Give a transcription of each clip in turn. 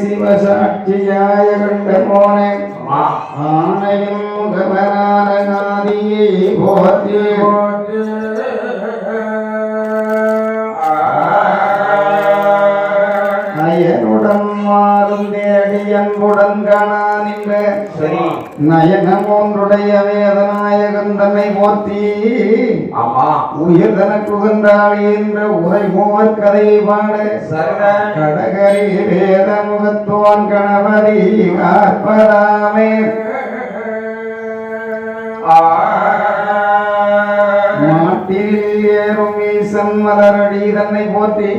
சிவசாட்சியாய கண்டமோனே ஆனையும் கமனாரகாதியை போற்றி அயனுடன் மாறும் தேடியன்புடன் காணானின்ற நயனம் ஒன்றுடைய வேதநாயகன் தன்னை போற்றி உயிர் தனக்குகந்தாள் என்ற உரைமோர் கதை பாட கடகரி வேத முகத்தோன் கணவரி காப்பதாமே மாட்டில் ஏறும் ஈசன் மலரடி தன்னை போற்றி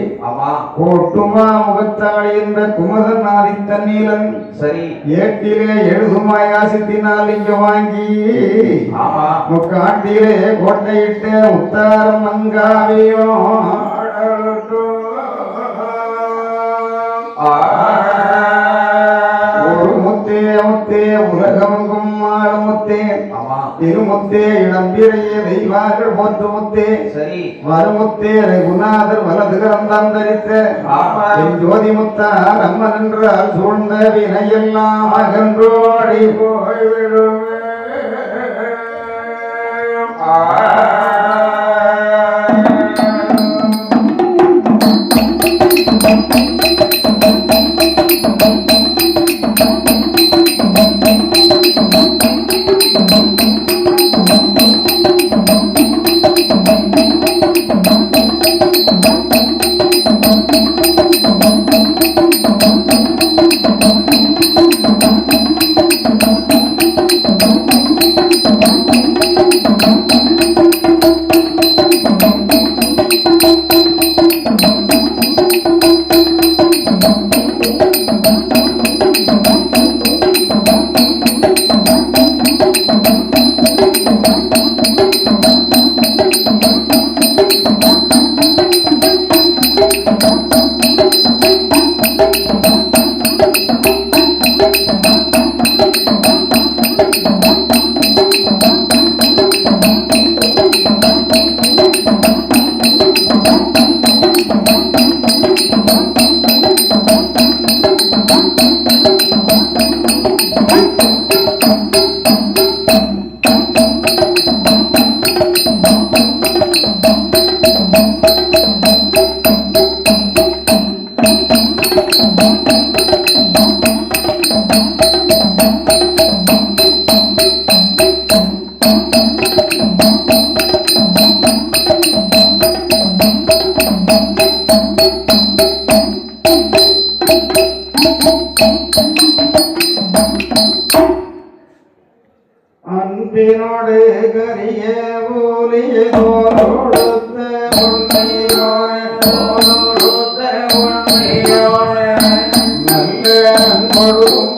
கோட்டுமா முகத்தாள் என்ற குமதன் ஆதித்தன் நீலன் ஏட்டிலே எழுதுமாய் ஆசித்தினால் இங்கு வாங்கி முக்காட்டிலே கோட்டையிட்ட உத்தாரம் மங்காவியோ ஒரு முத்தே முத்தே உலகமுங்கும் ஆடு முத்தே திருமுத்தே இடம்பிரைய தெய்வார்கள் போற்று முத்தே மறுமுத்தே ரகுநாதர் வலது கரந்தான் தரித்த ஜோதி முத்தா ரம்மன் என்றால் சூழ்ந்த வினையெல்லாம் அகன்றோடி போய்விடும் அன்பினோடு கரிய ஊலிய தோலோடுத்த உண்மையோட நல்ல அன்பொழும்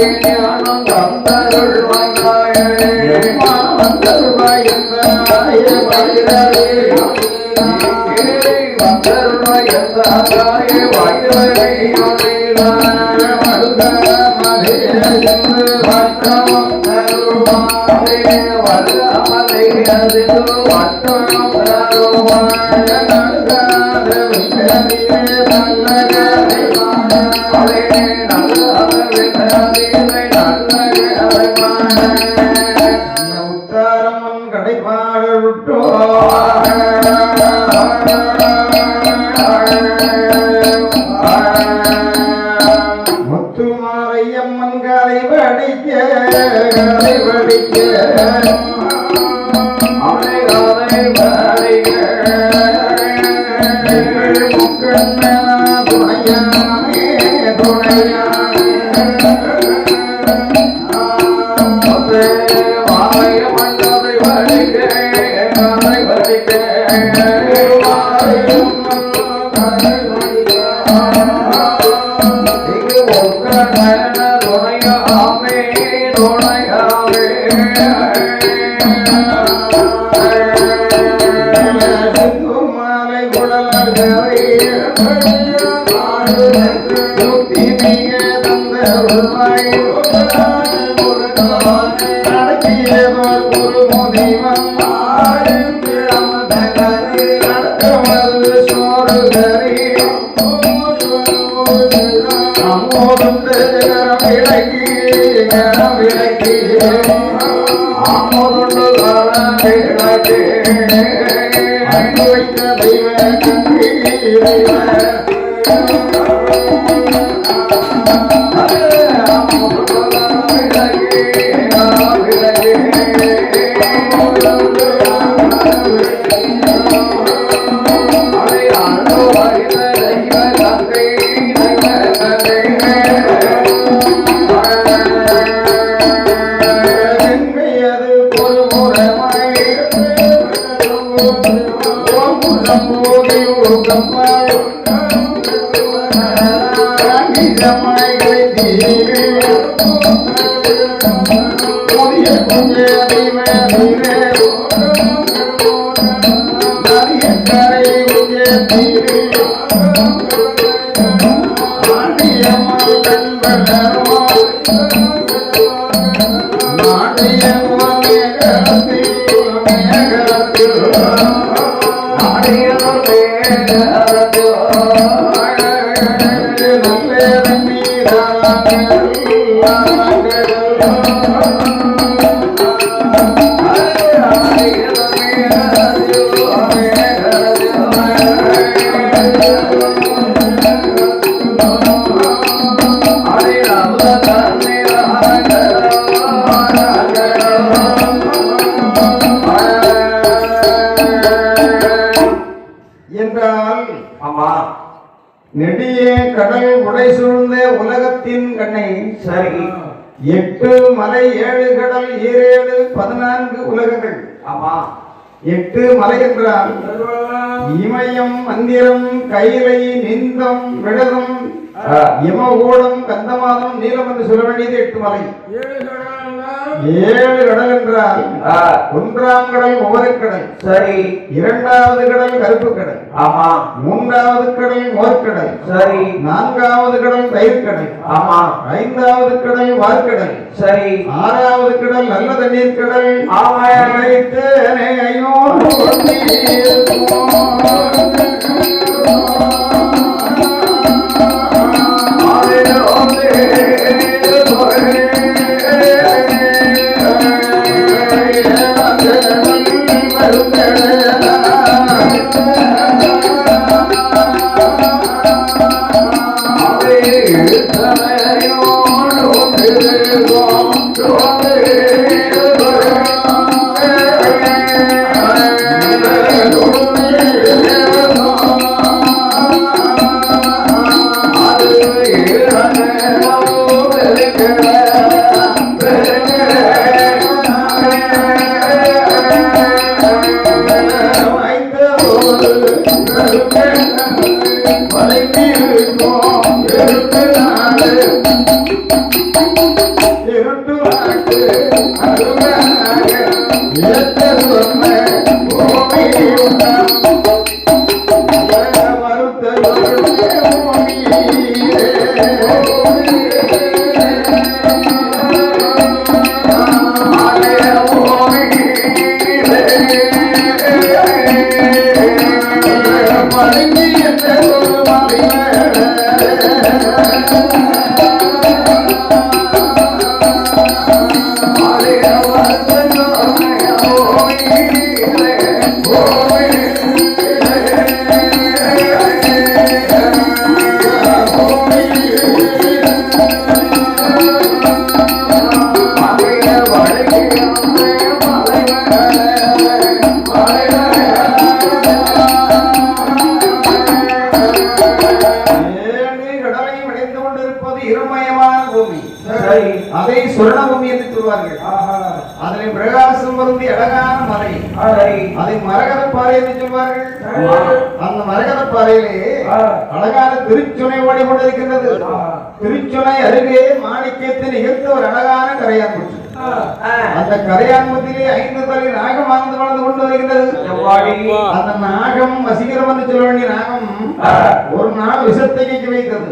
Thank you. நெடிய கடல் உடை சூழ்ந்த உலகத்தின் கண்ணை சரி 8 மலை 7 கடல் 7 14 உலகங்கள். ஆமா 8 மலை என்றால் இமயம், மந்திரம், கைலை, நிந்தம், விடகம், இமகோடம், கந்தமாதம், நீலம் என்று சொல்ல வேண்டியது 8 மலை. 7 கடல் என்றால் ஒன்றாம் கடல் ஒவ்வொரு கடல். சரி. இரண்டாவது கடல் கருப்பு கடல். ஆமா. மூன்றாவது கடல் மோர்க்கடல். சரி. நான்காவது கடல் தயிர் கடல். ஆமா. ஐந்தாவது கடல் வார்க்கடல். சரி. ஆறாவது கடல் நல்ல தண்ணீர் கடல். ஆமா. இருட்டு அதை சுரணபூமி என்று சொல்வார்கள். அதில் பிரகாசம் பொருந்தி அழகான மலை, அதை மரகத பாறை என்று சொல்வார்கள். அந்த மரகத பாறையிலே அழகான திருச்சுனை ஓடிக்கொண்டிருக்கின்றது. திருச்சுனை அருகே மாணிக்கத்தை நிகழ்த்த ஒரு அழகான கரையான். அந்த கரையான்பத்திலே 5 தலை நாகம் வாழ்ந்து கொண்டு வருகின்றது. அந்த நாகம் வசீகரம் என்று சொல்ல வேண்டிய நாகம் ஒரு நாள் விஷத்தை கேட்க வைத்தது.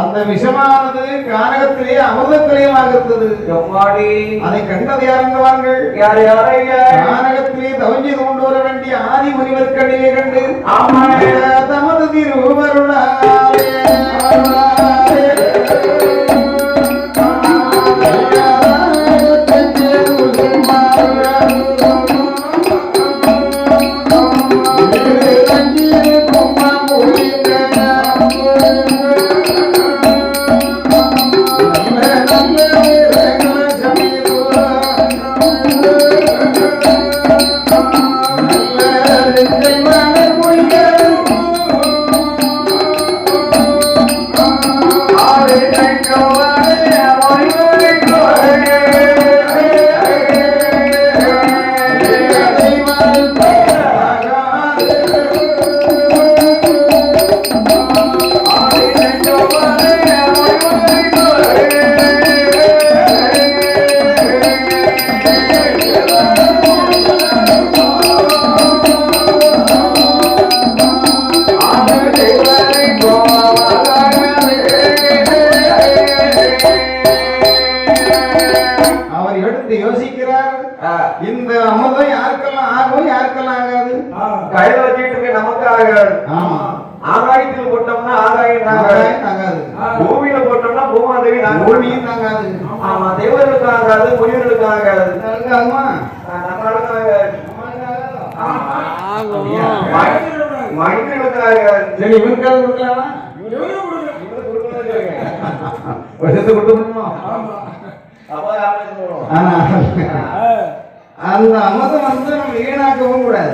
அந்த விஷமானது கானகத்திலே அமுதத்திலேயமாக இருந்தது. அதை கண்டது யாருங்கள்? கானகத்திலே தவம் செய்து கொண்டு வர வேண்டிய ஆதி முனிவர் கண்ணிலே கண்டு தமது திருவருளாலே யோசிக்கிறார். இந்த அமுதம் யாருக்கெல்லாம் ஆகும், யாருக்கெல்லாம் ஆகாது? கையில வச்சுட்டு இருக்க நமக்கு ஆகாது. ஆமா, ஆகாயத்தில் போட்டோம்னா ஆகாயம் தாங்காது, பூமியில போட்டோம்னா பூமாதேவி பூமியும் தாங்காது. ஆமா, தேவர்களுக்கு ஆகாது, முனிவர்களுக்கு ஆகாது. ஆகுமா? நம்மளுக்கு ஆகாது, மனிதர்களுக்கு ஆகாது. சரி, இவருக்காக கொடுக்கலாமா? அந்த அமுதம் வந்து நம்ம வீணாக்கவும் கூடாது.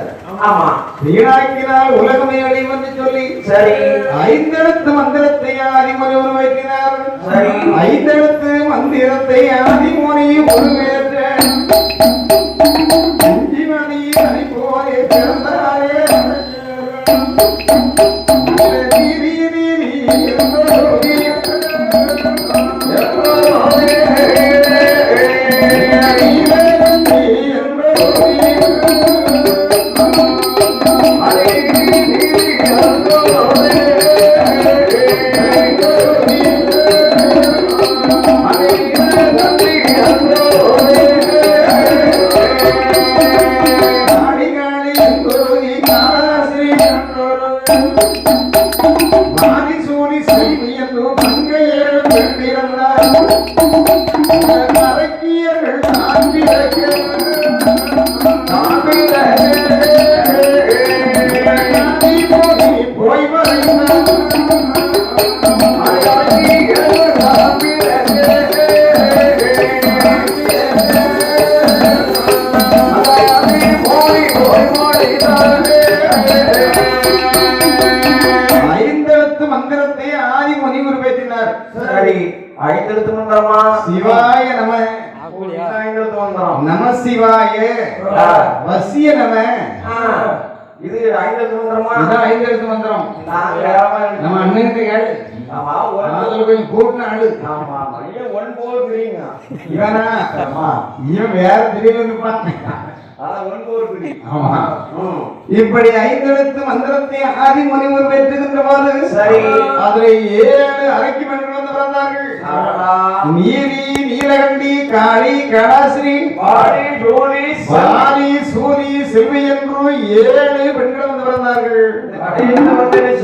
வீணாக்கினால் உலகமே அழியும் என்று சொல்லி சரி 5 எழுத்து மந்திரத்தை ஆதிமொழி உருவாக்கினார். 5 எழுத்து மந்திரத்தை ஆதிமொழி உருவேற்ற போலே பிறந்தாரே சிவாய நம, நம சிவாய, வசிய நம. இது 5 எழுத்து மந்திரமா? இதான் 5 எழுத்து மந்திரம். நம்ம அண்ணனுக்கு கேளு. ஆமா, அதுல கொஞ்சம் கூட்டின ஆளு. ஆமா, ஐயா 1 4 3ங்க. இவனா? ஆமா, இவன் வேற திடீர்னு இருப்பான். இப்படி 5 எழுத்து மந்திரத்தை ஆதி முனிவர் பெற்றுகின்ற போது அதில் 7 அரக்கி பெண்கள் வந்து பிறந்தார்கள். நீலி, நீலகண்டி, காளி, கடாசிரி, வாலி, சூரி, செல்வி என்று 7 பெண்கள் வந்து பிறந்தார்கள்.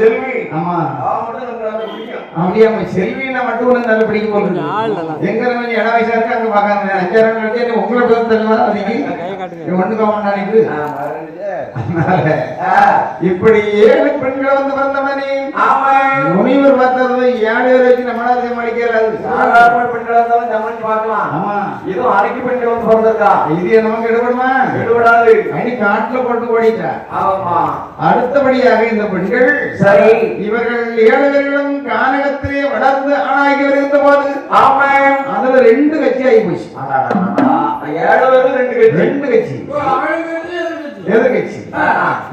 செல்வி ஆமா அப்படியே செல்வினா மட்டும் நல்ல பிடிக்கும் போது எங்க இட வயசா இருக்கு அங்க பாக்காங்க 5 உங்களை தெரியல அதுக்கு ஒண்ணு கவனிக்கு இப்படி 7 பெண்கள் வந்து பிறந்தவனே முனிவர் பார்த்தது 7 பேர் வச்சு நம்மளால சமாளிக்கிறாரு. பெண்கள் இருந்தாலும் சமாளிச்சு பார்க்கலாம். ஆமா ஏதோ அரைக்கு பெண்கள் வந்து பிறந்திருக்கா இது நமக்கு எடுபடுமா? எடுபடாது. அடி காட்டுல போட்டு ஓடிட்டா. ஆமா அடுத்தபடியாக இந்த பெண்கள் சரி இவர்கள் 7 பேர்களும் கானகத்திலே வளர்ந்து ஆணாகி வருகின்ற போது ஆமா அதுல 2 கட்சி ஆகி போச்சு. 7 பேரும் 2 கட்சி எதிர்கட்சி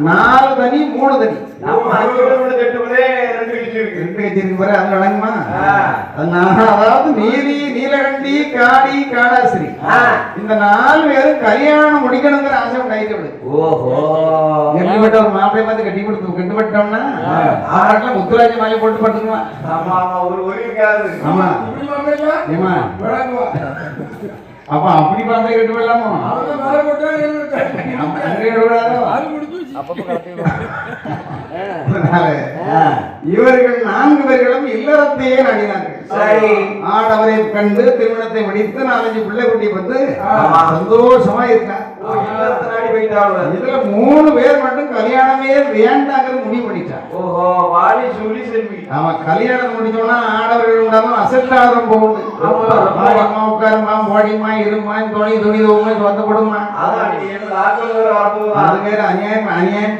4 தனி 3 தனி அதாவது நீலி, நீலகண்டி, காளி, காடாசிரி இந்த 4 பேரும் கல்யாணம் முடிக்கணுங்கிற ஆசை உண்டாயிட்டு. எப்படிப்பட்ட ஒரு மாப்பிள்ளை பார்த்து கட்டி கொடுத்து கட்டுப்பட்டோம்னா ஆட்ல முத்துராஜ மாலை போட்டு படுத்துக்கலாம். ஆமா ஏமா அப்ப அப்படி மாப்பிள்ளை கட்டு போடலாமோ? இவர்கள் 4 பேர்களும் இல்லறத்தையே நாடினார்கள். ஆடவரை கண்டு திருமணத்தை முடித்து 4-5 பிள்ளை குட்டி வந்து சந்தோஷமா இருக்காங்க. இதுல 3 பேர் மட்டும் கல்யாணமே வேண்டாங்கிற முடிவு பண்ணிட்டாங்க. ஓஹோ வாலி, சூரி, செல்வி. ஆமா கல்யாணம் முடிச்சோம்னா ஆடவர்கள் உண்டாலும் அசட்டாரம் போகுது. உட்காருமா, ஓடிமா, இருமா, துணி துணி தோமா, சொந்த கொடுமா அது வேற அநியாயம் அநியாயம்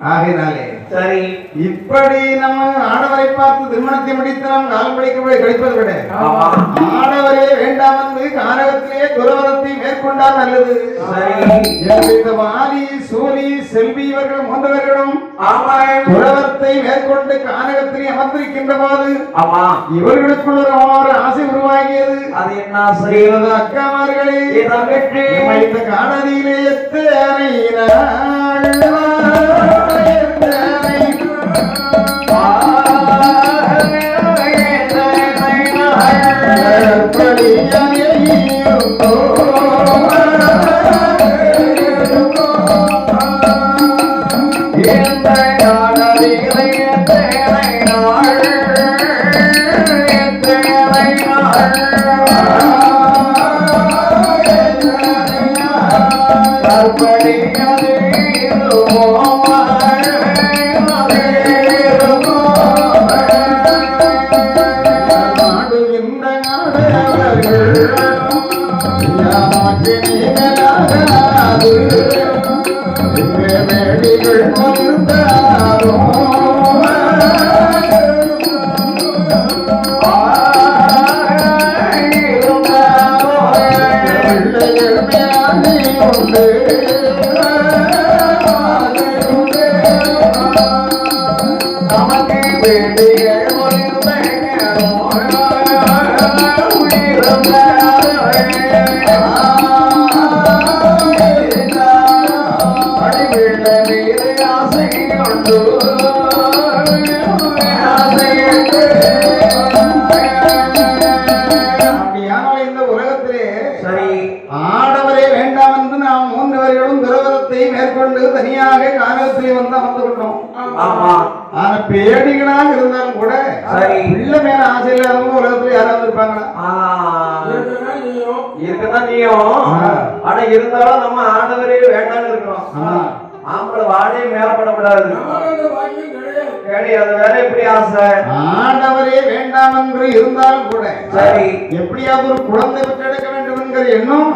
ஆகினாலே சரி இப்படி நம்ம ஆடவரை பார்த்து திருமணத்தை முடித்து நாம் காலம் கழிப்பதை விட ஆடவரே வேண்டாம் என்று கானகத்திலே துறவரத்தை மேற்கொண்டால் நல்லது. வாலி, சூரி, செல்வி இவர்கள் 3 பேர்களும் துறவரத்தை மேற்கொண்டு கானகத்திலே அமர்ந்திருக்கின்ற போது இவர்களுக்குள்ள ஒரு ஆசை உருவாகியது. அது என்ன செய்வது அக்காமார்களே? இந்த காணதியிலே பேடிகளாக இருந்தாலும் கூட பிள்ளை மேல ஆசை இல்லாதவங்க உலகத்துல யாராவது இருப்பாங்களா? இருக்கதான் நீயும். ஆனா இருந்தாலும் நம்ம ஆடவரே வேண்டாம்னு இருக்கணும். ஆம்பளை வாடகை மேலப்படக்கூடாது கிடையாது. வேற எப்படி ஆசை? ஆடவரே வேண்டாம் என்று இருந்தாலும் கூட சரி எப்படியாவது ஒரு குழந்தை பெற்றெடுக்க வேண்டும் என்கிற எண்ணம்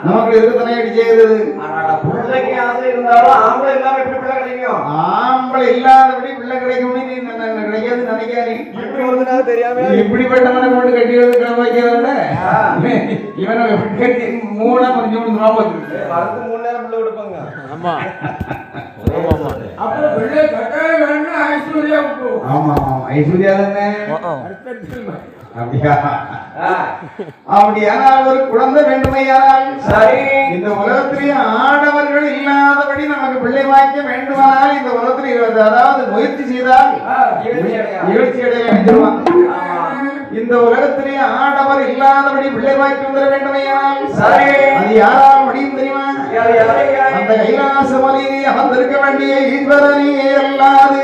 நமக்கு இருக்கத்தானே செய்யுது. பிள்ளைக்கு ஆசை இருந்தாலும் ஆம்பளை இல்லாம எப்படி பிள்ளை கிடைக்கும்? ஆம்பளை இல்லாதபடி பிள்ளை கிடைக்கும்னு நீ கிடைக்காது நினைக்காது. இப்படிப்பட்டவனை கொண்டு கட்டி வைக்கிறத இவனை கட்டி 3 முடிஞ்சு 3 நேரம் பிள்ளை கொடுப்பாங்க. ஆமா அப்புறம் பிள்ளை கட்டாயம் வேணும்னா ஆமா ஆமா ஐஸ்வர்யா தானே அப்படியா அப்படியானால் ஒரு குழந்தை வேண்டுமையானால் சரி இந்த உலகத்திலேயே ஆடவர்கள் இல்லாதபடி நமக்கு பிள்ளை வாய்க்க வேண்டுமானால் இந்த உலகத்தில் அதாவது முயற்சி செய்தால் நிகழ்ச்சி அடைய வேண்டுமா இந்த உலகத்திலே ஆடவர் இல்லாதபடி பிள்ளை வாய்க்கு வந்துட வேண்டுமையானால் சரி அது யாரால் முடியும் தெரியுமா அந்த கைலாச மலையை அமர்ந்திருக்க வேண்டிய ஈஸ்வரனே அல்லாது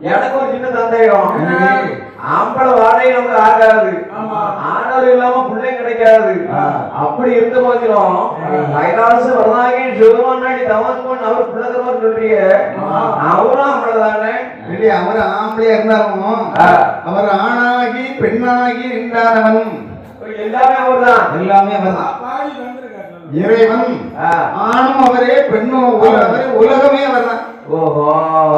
எனக்கு ஒரு சின்ன சந்தேகம் ஆம்பளை வாடகை நமக்கு ஆகாது ஆணவர் இல்லாம பிள்ளை கிடைக்காது அப்படி இருந்த போதிலும் கைலாச வரதாகின் சிவமாடி தவன் அவர் பிள்ளைதவர் சொல்றீங்க அவரும் ஆம்பளைதானே இல்லையா அவர் ஆம்பளையா இருந்தாலும் அவர் ஆணாகி பெண்ணாகி நின்றானவன் எல்லாமே அவர்தான் எல்லாமே அவர்தான் இறைவன் ஆணும் அவரே பெண்ணும் அவரே உலகமே அவர்தான்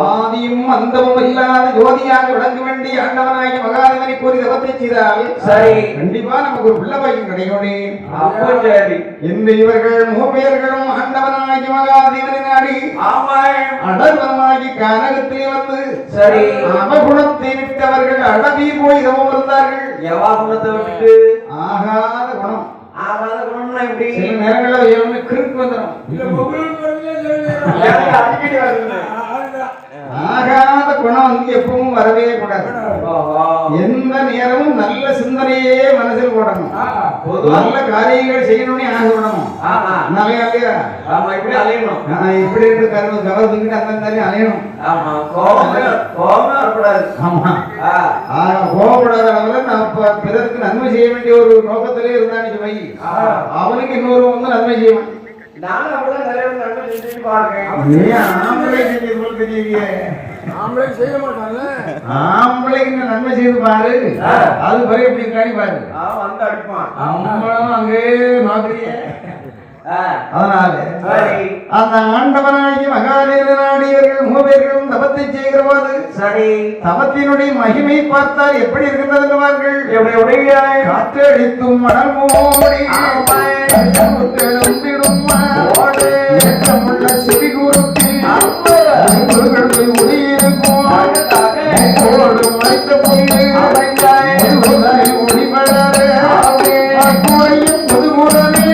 ஆதியும் அந்தமும் இல்லாத ஜோதியாக விளங்க வேண்டிய ஆண்டவனாகி மகாதேவனை கூறி தவத்தை செய்தால் சரி கண்டிப்பா நமக்கு ஒரு பிள்ளை பாக்கியம் கிடைக்கும். இந்த இவர்கள் மூப்பேர்களும் ஆண்டவனாகி மகாதேவனை நாடி அடர்வனமாகி கானகத்திலே வந்து சரி அவகுணத்தை விட்டவர்கள் அடவி போய் தவம் இருந்தார்கள். எவா குணத்தை விட்டு ஆகாத குணம் ஆகாத குணம்னா எப்படி சில நேரங்களில் கிறுக்கு வந்துடும். ஆகாத குணம் வந்து எப்பவும் வரவே கூடாது. எந்த நேரமும் நல்ல சிந்தனையே மனசில் போடணும். நல்ல காரியங்கள் செய்யணும்னு ஆசைப்படணும். இப்படி அலையணும். இப்படி இருக்கு கவர்ந்துக்கிட்டு அந்த மாதிரி அலையணும். கோபப்படாத அளவுல நான் பிறருக்கு நன்மை செய்ய வேண்டிய ஒரு நோக்கத்திலே இருந்தான்னு வை அவனுக்கு இன்னொரு வந்து நன்மை செய்யணும். நானும் அப்படிதான் நிறைய நன்மை செஞ்சுட்டு பாருங்க. ஆம்பளை செஞ்சது தெரியலையே. ஆம்பளை செய்ய மாட்டாங்க. ஆம்பளைக்கு நன்மை செய்து பாரு. அது பரி எப்படி காணி பாரு. வந்து அடிப்பான். ஆம்பளும் அங்கே நோக்கறியே. அதனால அந்த ஆண்டவனாகி மகாதேவனாடியவர்கள் மூவர்களும் தபத்தை செய்கிற போது சரி தபத்தினுடைய மகிமை பார்த்தால் எப்படி இருக்கின்றது என்பார்கள். காற்று அடித்தும் மணல் மூடி சிவி கூறுத்தி ஒளியிருக்கும் மறைத்த பொண்ணு ஒளிபடாது பொதுகுறவே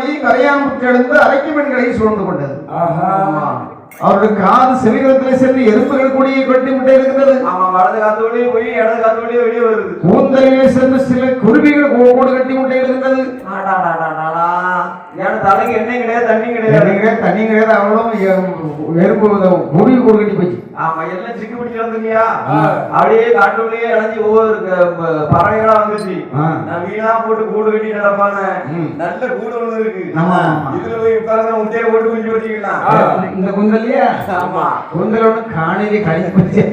உருவாகி கரையான் எழுந்து அரைக்கு பெண்களை சூழ்ந்து கொண்டது. அவருடைய காது செவிகளத்தில் சென்று எறும்புகள் கொடியை கொட்டி விட்டு இருக்கிறது. வலது காத்து வழியே போய் இடது காத்து வழியே வெளியே வருது. கூந்தலிலே சென்று சில குருவிகள் கோடு கட்டி விட்டு இருக்கிறது. ஏன்னா தலைக்கு எண்ணெய் கிடையாது, தண்ணி கிடையாது. தண்ணி கிடையாது. அவ்வளவு எறும்பு குருவி கோடு கட்டி போச்சு. ஆமா, எல்லாம் சிக்கி பிடிச்சி வந்துங்கயா. அப்படியே காட்டுக்குள்ளேயே இறஞ்சி ஒவ்வொரு பறவைகளா வந்துச்சு. நான் வீணா போட்டு கூடு கட்டி நடப்பாங்க. நல்ல கூடு ஒண்ணு இருக்கு. இதுல போய் உட்கார்ந்து முட்டையை போட்டு குஞ்சு வச்சுக்கலாம். இந்த குந்தல்லையா? ஆமா, குந்தலோட காணிலே கழிச்சு போச்சு.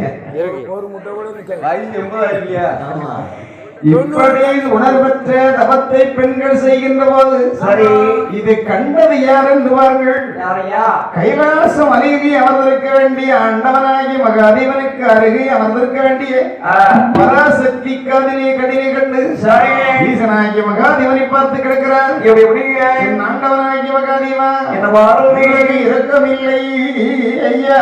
ஒரு முட்டை கூட வயசு 80 இல்லையா? இப்படி உணர்வற்ற தவத்தை பெண்கள் செய்கின்ற போது சரி இதை கண்டது யார் என்பார்கள். கைலாசம் அருகே அமர்ந்திருக்க வேண்டிய அண்டவனாகி மகாதேவனுக்கு அருகே அமர்ந்திருக்க வேண்டிய பராசக்தி காதிலே கடினை கண்டு ஈசனாகிய மகாதேவனை பார்த்து கிடக்கிறார். என் ஆண்டவனாகிய மகாதேவா என்ன பார்வைக்கு இரக்கமில்லை ஐயா.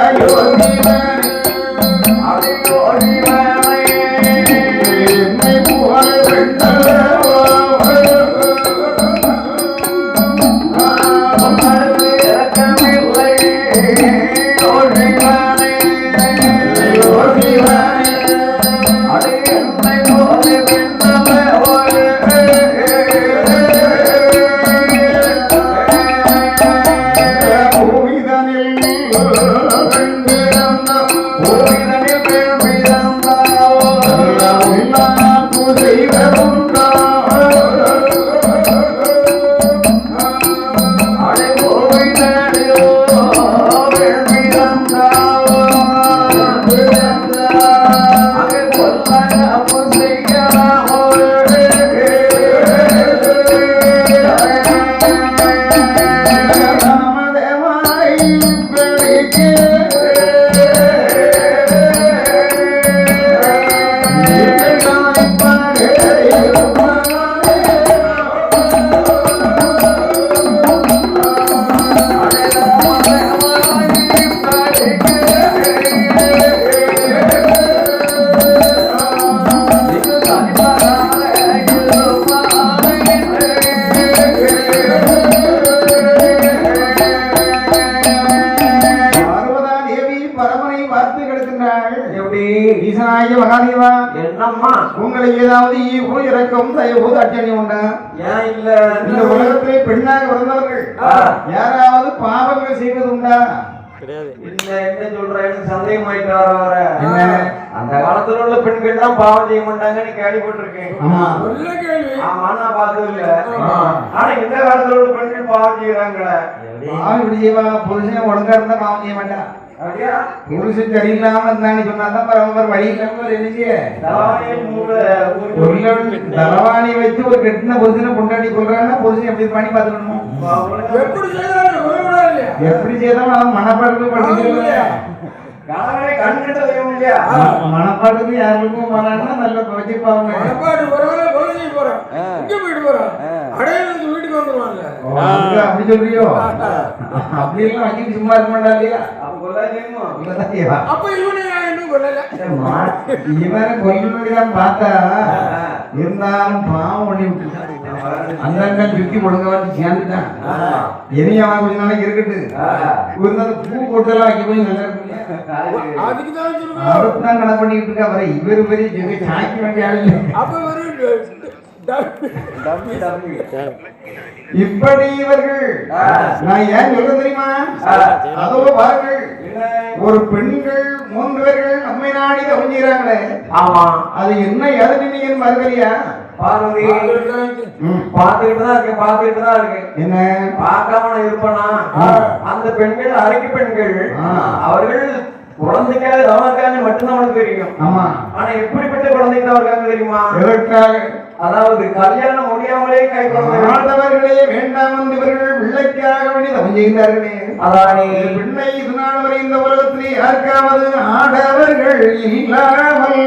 உங்களுக்கு ஏதாவது ஈவு இரக்கம் தயவு அட்டணி உண்டா? ஏன் இல்ல? இந்த உலகத்திலே பெண்ணாக பிறந்தவர்கள் யாராவது பாவங்கள் செய்வது உண்டா? இல்ல. என்ன சொல்றேன்னு சந்தேகமாயிட்டு வர அந்த காலத்துல உள்ள பெண்கள் தான் பாவம் செய்ய மாட்டாங்கன்னு கேள்விப்பட்டிருக்கேன். ஆமா, நான் பார்த்தது இல்ல. ஆனா இந்த காலத்துல உள்ள பெண்கள் பாவம் செய்யறாங்களே. இப்படி செய்வா? புருஷன் ஒழுங்கா இருந்தா பாவம் செய்ய மாட்டா. புருஷன் சரியில்லாம இருந்தான்னு சொன்னாதான் பரவாயில்ல. வழி இல்லாம தலவாணி வச்சு ஒரு கெட்டின புருஷனை கொண்டாடி கொள்றாங்கன்னா புருஷன் எப்படி பண்ணி பாத்துக்கணும்? எப்படி செய்தாலும் அவன் மனப்பாட்டுக்கு பண்ணிக்க மனப்பாட்டுக்கு யாருக்கும் வராங்கன்னா நல்ல வச்சுப்பாங்க. அப்படி சொல்றியோ? அப்படி எல்லாம் வச்சுட்டு சும்மா இருக்க மாட்டா இல்லையா? இவரை கொல்லுதான் பார்த்தா இருந்தாலும் பாவம் பண்ணி விட்டு அந்த அண்ணன் சுத்தி ஒழுங்கவான்னு சேர்ந்துட்டான். இனி அவன் கொஞ்ச நாளைக்கு இருக்கட்டு இருந்தாலும் பூ போட்டெல்லாம் வைக்க போய் நல்லா இருக்கு. அவருக்குதான் கணக்கு பண்ணிட்டு இருக்கா. வர இவரு பெரிய சாய்க்க வேண்டிய ஆள் இல்லை. இப்படி இவர்கள் நான் ஏன் சொல்ல தெரியுமா? அதோ பாருங்கள், ஒரு பெண்கள் 3 பேர்கள் நம்மை நாடி தவஞ்சிறாங்களே. ஆமா, அது என்ன எதனின்னு பார்க்கலையா? பார்வதி பாத்துக்கிட்டு தான் இருக்கு. என்ன பார்க்காம இருப்பனா? அந்த பெண்கள் அரைக்கு பெண்கள் அவர்கள் குழந்தைக்காக தவறுக்காக மட்டும்தான் அவனுக்கு தெரியும். ஆமா, ஆனா எப்படிப்பட்ட குழந்தைக்கு தவறுக்காக தெரியுமா? அதாவது கல்யாணம் முடியாமலே கை குழந்தைகளே வேண்டாம் என்று இவர்கள் பிள்ளைக்காக வேண்டி தவம் செய்கிறார்களே. அதானே பெண்ணை இது நாள் வரை இந்த உலகத்திலே யாருக்காவது ஆடவர்கள் இல்லாமல்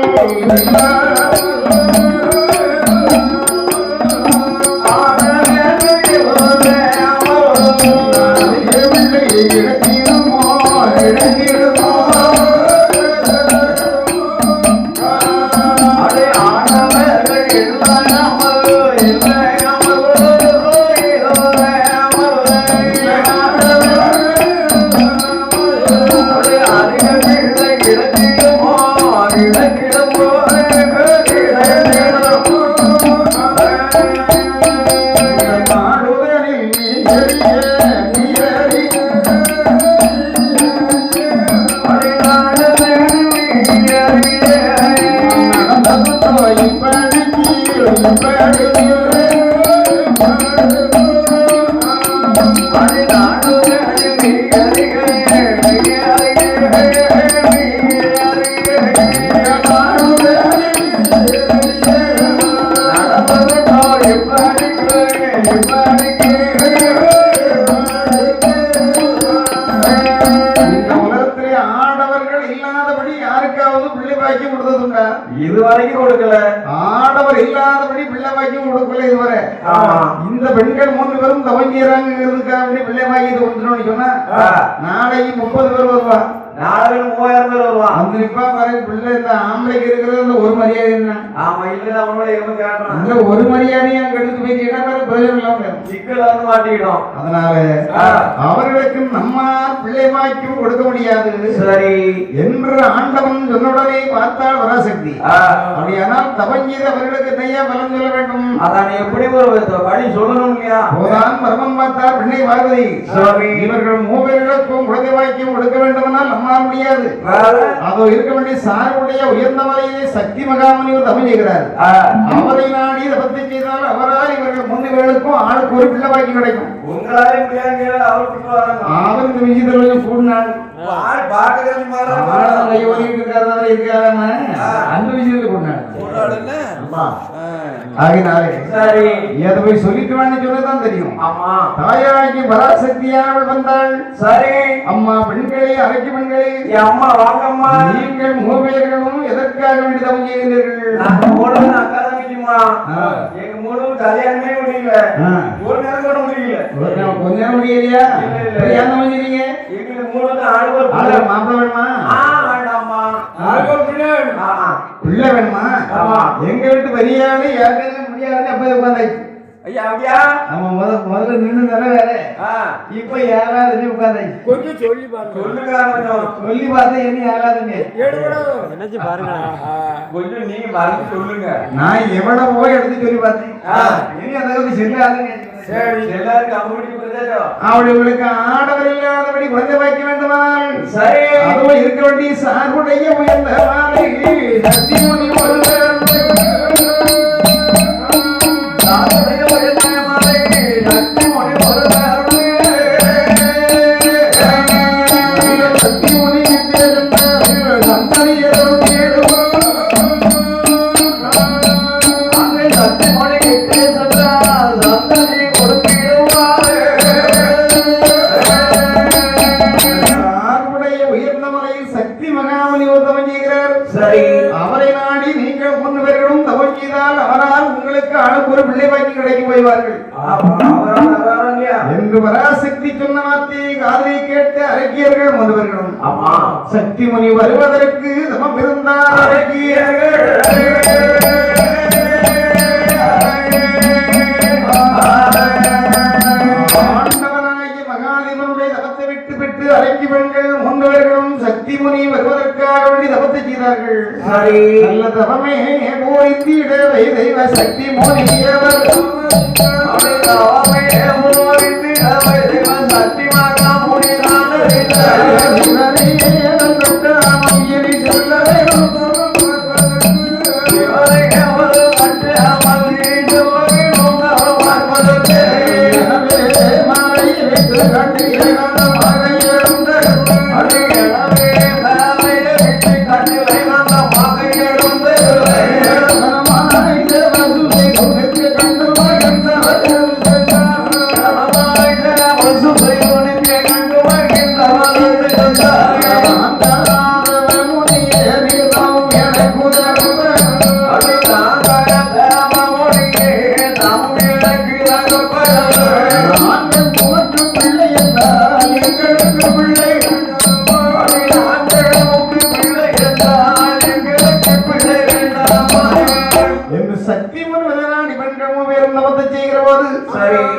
பெண்கள் 3 பேரும் தவங்கிறாங்கிறதுக்காக பிள்ளை வாங்கிட்டு வந்துடும் சொன்னா நாளைக்கு 30 பேர் வருவா, நாளைக்கு 3000 பேர் வருவான். அந்த நிப்பா பாருங்க பிள்ளை. இந்த ஆம்பளைக்கு இருக்கிறது அந்த ஒரு மரியாதை என்ன? ஆமா, இல்ல அவனோட எவன் கேட்டான் அந்த ஒரு மரியாதையை அங்க எடுத்து போயிட்டீங்கன்னா பாரு பிரயோஜனம் இல்லாம சிக்கல் வந்து மாட்டிக்கிட்டோம். அதனால அவர்களுக்கு நம்ம பிள்ளை வாய்க்கும் கொடுக்க முடியாது சரி என்று ஆண்டவன் சொன்னுடனே பார்த்தால் வராசக்தி. அப்படியானால் தவங்கீது அவர்களுக்கு தையா பலம் சொல்ல வேண்டும். அதான் எப்படி ஒரு வழி சொல்லணும் இல்லையா? போதான் மர்மம் பார்த்தால் பெண்ணை பார்வதி இவர்கள் 3 பேர்களுக்கும் குழந்தை வாய்க்கும் கொடுக்க வேண்டுமானால் நம்மால் முடியாது. அதோ இருக்க வேண்டிய சாருடைய உயர்ந்த மலையிலே சக்தி மகாமுனிவர் தவம் செய்கிறார். அவரை நாடி தபத்தை செய்தால் அவரால் இவர்கள் 3 பேர்களுக்கும் ஆளுக்கு ஒரு பிள்ளை வாய்க்கு கிடைக்கும். உங்களாலே முடியாது அவருக்கு விஜயத்தில் கொஞ்சம் கூடினாள் தாயாகி பராசக்தியானவள் வந்தாள். சரி அம்மா பெண்களே, அரைக்கு பெண்களே, அம்மா வாங்கம்மா, நீங்கள் 3 பேர்களும் எதற்காக வேண்டி தவம் செய்கிறீர்கள்? எங்க 3 கல்யாணமே முடியல, ஒரு நேரம் கூட முடியல. கொஞ்ச நேரம் முடியலையா? ஏன் தவம் செய்றீங்க? எங்களுக்கு 3 ஆளுகள் மாப்பிள்ள வேணுமா? வேண்டாம்மா, பிள்ளை வேணுமா? எங்க வீட்டு பெரியாரு யாருக்கும் முடியாது. அப்ப உட்காந்தாச்சு. ஐயா அப்படியா? நம்ம முதல்ல நின்று தானே வேற. இப்ப யாராவது உட்காந்தாச்சு. கொஞ்சம் சொல்லி பாருங்க. சொல்லி பார்த்தா என்ன யாராவது என்னச்சு பாருங்க. கொஞ்சம் நீங்க மறந்து சொல்லுங்க. நான் எவ்வளவு போய் எடுத்து சொல்லி பார்த்தேன். இனி அதாவது செல்லாதுன்னு எல்லாருக்கும் அப்படி உங்களுக்கு ஆடவர் இல்லாதபடி குழந்தை வைக்க வேண்டுமானால் சரி அதுவும் இருக்க வேண்டிய சார்புடைய உயர்ந்த மாலை சக்தி முனி அவரை நாடி நீங்கள் 3 பேர்களும் தவம் செய்தால் அவரால் உங்களுக்கு ஆளுக்கு ஒரு பிள்ளை வாக்கி கிடைக்க போய்வார்கள் என்று பராசக்தி சொன்ன வார்த்தையை காதை கேட்டு அரக்கியர்கள் 3 பேர்களும் சக்தி முனி வருவதற்கு தமம் இருந்தார். அரக்கியர்கள் அரைக்கி பெண்கள் 3 பேர்களும் சக்தி முனி வருவதற்காக வேண்டி தவத்தை செய்தார்கள். நல்ல தவமே போய்த்திடவே தெய்வ சக்தி முனி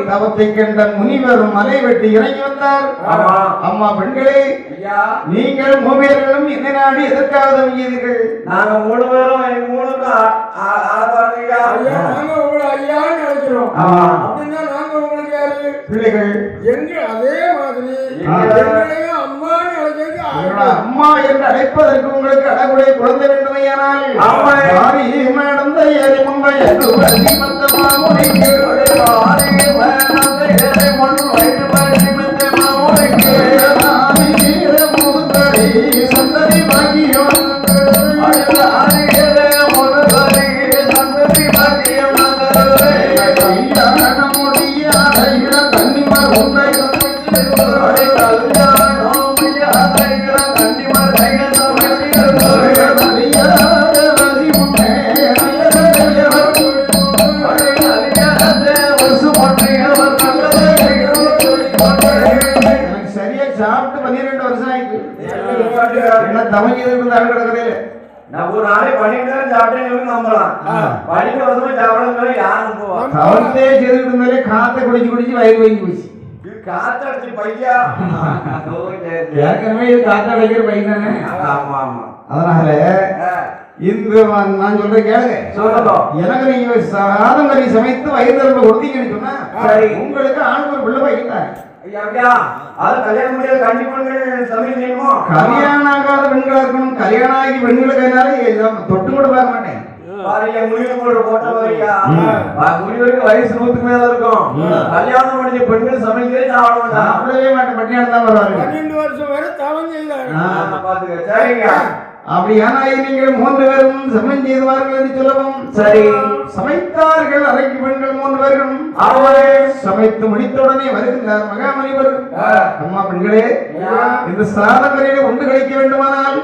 தவத்தை கண்ட முனிவர் மலை வெட்டி இறங்கி வந்தார். அம்மா பெண்களே, நீங்கள் 3 பேர்களும் என்ன நாடி எதற்காக தவங்கியீர்கள்? நாங்க 3 பேரும் எங்க 3க்கும் பிள்ளைகள் எங்க அதே மாதிரி அம்மா என்று அழைப்பதற்கு உங்களுக்கு அழகுடைய குழந்தை வேண்டுமையானால் நடந்த ஏறி முன்பை சந்ததி பாக்கியம் சாப்பிட்டு 12 வருஷம் ஆயிட்டு. என்ன தமிழ் இருந்தாலும் கிடக்குறே. நான் ஒரு நாளே 12 நேரம் சாப்பிட்டேன்னு நம்பலாம். 12 வருஷம் சாப்பிடறது யார் நம்புவா? கவர்ந்தே செய்துட்டு இருந்தாலே காத்தை குடிச்சு வயிறு வாங்கி போச்சு. இது காத்தடிச்சு பையா. ஏற்கனவே இது காத்த அடைக்கிற பையன் தானே. ஆமா ஆமா. அதனால இந்த நான் சொல்றேன் கேளுங்க. சொல்லணும். எனக்கு நீங்க சாதம் கறி சமைத்து வயிறு நிரம்ப கொடுத்தீங்கன்னு சொன்னா சரி உங்களுக்கு ஆணுக்கு ஒரு பிள்ளை வைக்கிறாங்க. ஐயா அது கல்யாணம் முடியாத கன்னி பெண்கள் சமையல் செய்யணுமோ? கல்யாணம் ஆகாத பெண்களா இருக்கணும். கல்யாணம் ஆகி பெண்களுக்கு தொட்டு கூட பார்க்க மாட்டேன். பாருங்க முடிவு போடுற போட்டோ வரையா முடிவருக்கு வயசு 100க்கு மேல இருக்கும். கல்யாணம் முடிஞ்ச பெண்கள் சமைக்கவே சாப்பிட மாட்டாங்க. சாப்பிடவே மாட்டேன். பட்டினியா தான் வருவாங்க. 12 வருஷம் வரை தவம் செய்தாங்க. பாத்துக்க. சரிங்க. அப்படியானா நீங்கள் 3 பேரும் சமயம் செய்வார்கள் என்று சொல்லவும் சரி சமைத்தார்கள். அறைக்கு பெண்கள் 3 பேரும் சமைத்து முடித்த உடனே வருகின்றார் மகாமணிவர். அம்மா பெண்களே, இந்த சாதகரையில ஒன்று கிடைக்க வேண்டுமானால்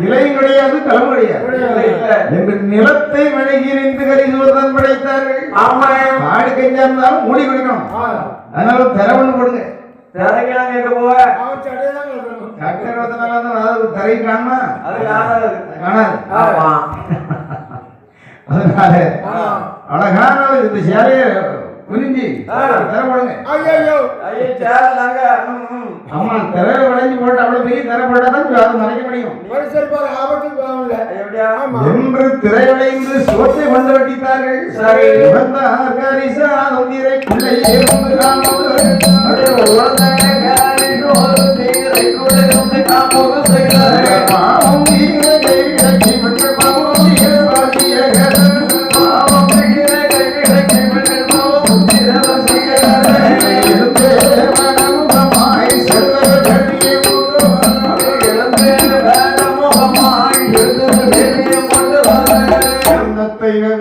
இலையும் கிடையாது, களம் கிடையாது என்று நிலத்தை விலகி நின்று கரிசுவதன் படைத்தார்கள். ஆடு கஞ்சா இருந்தாலும் மூடி குடிக்கணும். அதனால திறவன்னு கொடுங்க. திறக்கலாம் கேட்க போவ தரை காணுமா? அது காணாது. அதனால அழகான இந்த சேலைய புரிஞ்சு தரப்படுங்க. அம்மா திரையில விளைஞ்சு போட்டு அவ்வளவு பெரிய திரை போட்டாதான் அது மறைக்க முடியும் என்று திரை விளைந்து சுவத்தை கொண்டு வெட்டித்தார்கள். சரி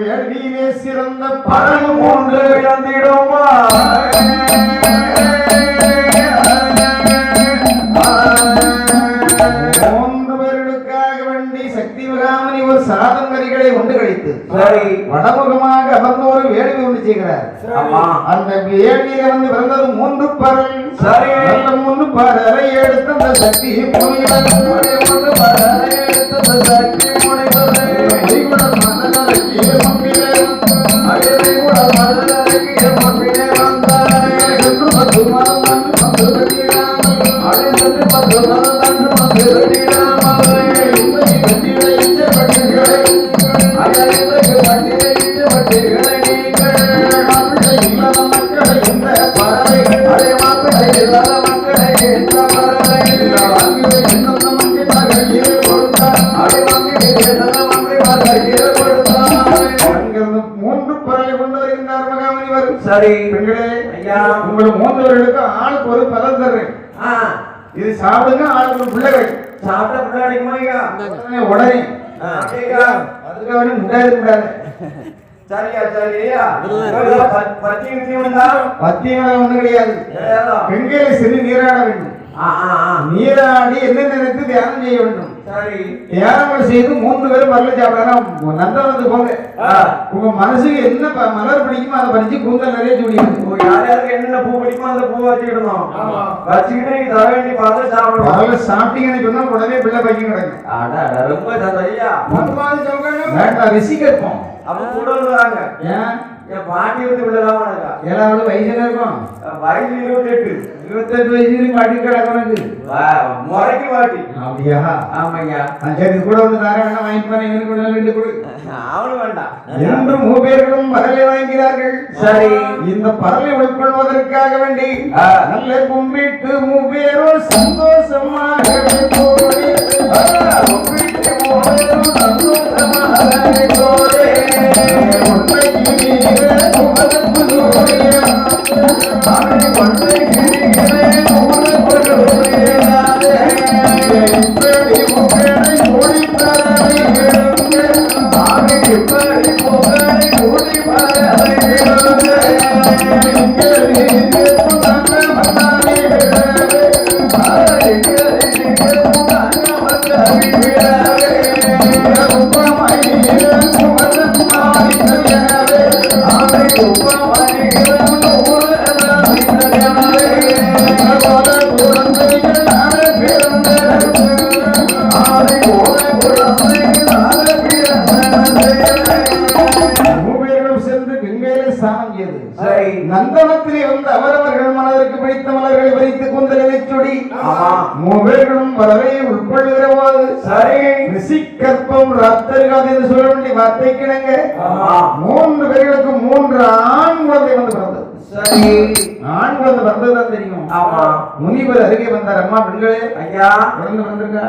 வேள்வியிலே சிறந்த பலன் ஒன்று இழந்திடுமா? சாதம் கறிகளை ஒன்று கழித்து சரி வடமுகமாக அமர்ந்த ஒரு வேள்வி ஒன்று செய்கிறார். அந்த வேள்வியில வந்து பிறந்தது 3 பறல். சரி அந்த 3 பறலை எடுத்து அந்த சக்தி சரி பெண்களே, உங்கள் 3 பேர்களுக்கு ஆளுக்கு ஒரு பலன் தர்றேன். இது சாப்பிடுங்க. ஆளுக்கு ஒரு பிள்ளை சாப்பிட்ட பிள்ளை கிடைக்குமா? உடனே அதுக்கு வேணும் முட்டாது கூடாது. சரியா சரியா பத்தியம் ஒண்ணு கிடையாது. பெண்களை சிறு நீராட வேண்டும். நீராடி என்ன நினைத்து தியானம் செய்ய வேண்டும். சரி தியானம் செய்து 3 பேரும் பரல சாப்பிடலாம். நந்தவனத்துக்கு போங்க. உங்க மனசுக்கு என்ன மலர் பிடிக்குமோ அதை பறிச்சு கூந்தல் நிறைய சூடிக்கணும். யார் யாருக்கு என்னென்ன பூ பிடிக்குமோ அந்த பூ வச்சுக்கிடணும். வச்சுக்கிட்டு நீங்க தர வேண்டி பார்த்து சாப்பிடணும். பரல சாப்பிட்டீங்கன்னு சொன்னா உடனே பிள்ளை பைக்கும் கிடைக்கும். ரொம்ப வேண்டாம் ரிசி கேட்போம். அப்ப கூட வராங்க. ஏன் என் பாட்டி வந்து உள்ளதான் இருக்கா? ஏழாவது வயசுல இருக்கும். வயசு 28 வயசுல பாட்டி கிடக்கு. முறைக்கு பாட்டி. அப்படியா? ஆமாய்யா. சரி கூட வந்து தர வேண்டாம். வாங்கி போறேன். எனக்கு கூட 2 கொடு. அவனு வேண்டாம் என்று 3 பேர்களும் பரலை வாங்கிறார்கள். சரி இந்த பரலை உட்கொள்வதற்காக வேண்டி நல்ல கும்பிட்டு 3 பேரும் சந்தோஷமாக வைத்து குந்தலை சொடி ஆமா. மூவர்களும் வரவை உட்கொள்ளுகிற போது சரி. ரிஷிகற்பம் ராத்தருகாது என்று சொல்ல வேண்டிய வார்த்தை கிணங்க ஆமா. 3 பேர்களுக்கு 3 ஆண் குழந்தை வந்து பிறந்தது. சரி. ஆண் குழந்தை பிறந்ததுதான் தெரியும். ஆமா. முனிவர் அருகே வந்தார். அம்மா பெண்களே ஐயா. குழந்தை பிறந்திருக்கா?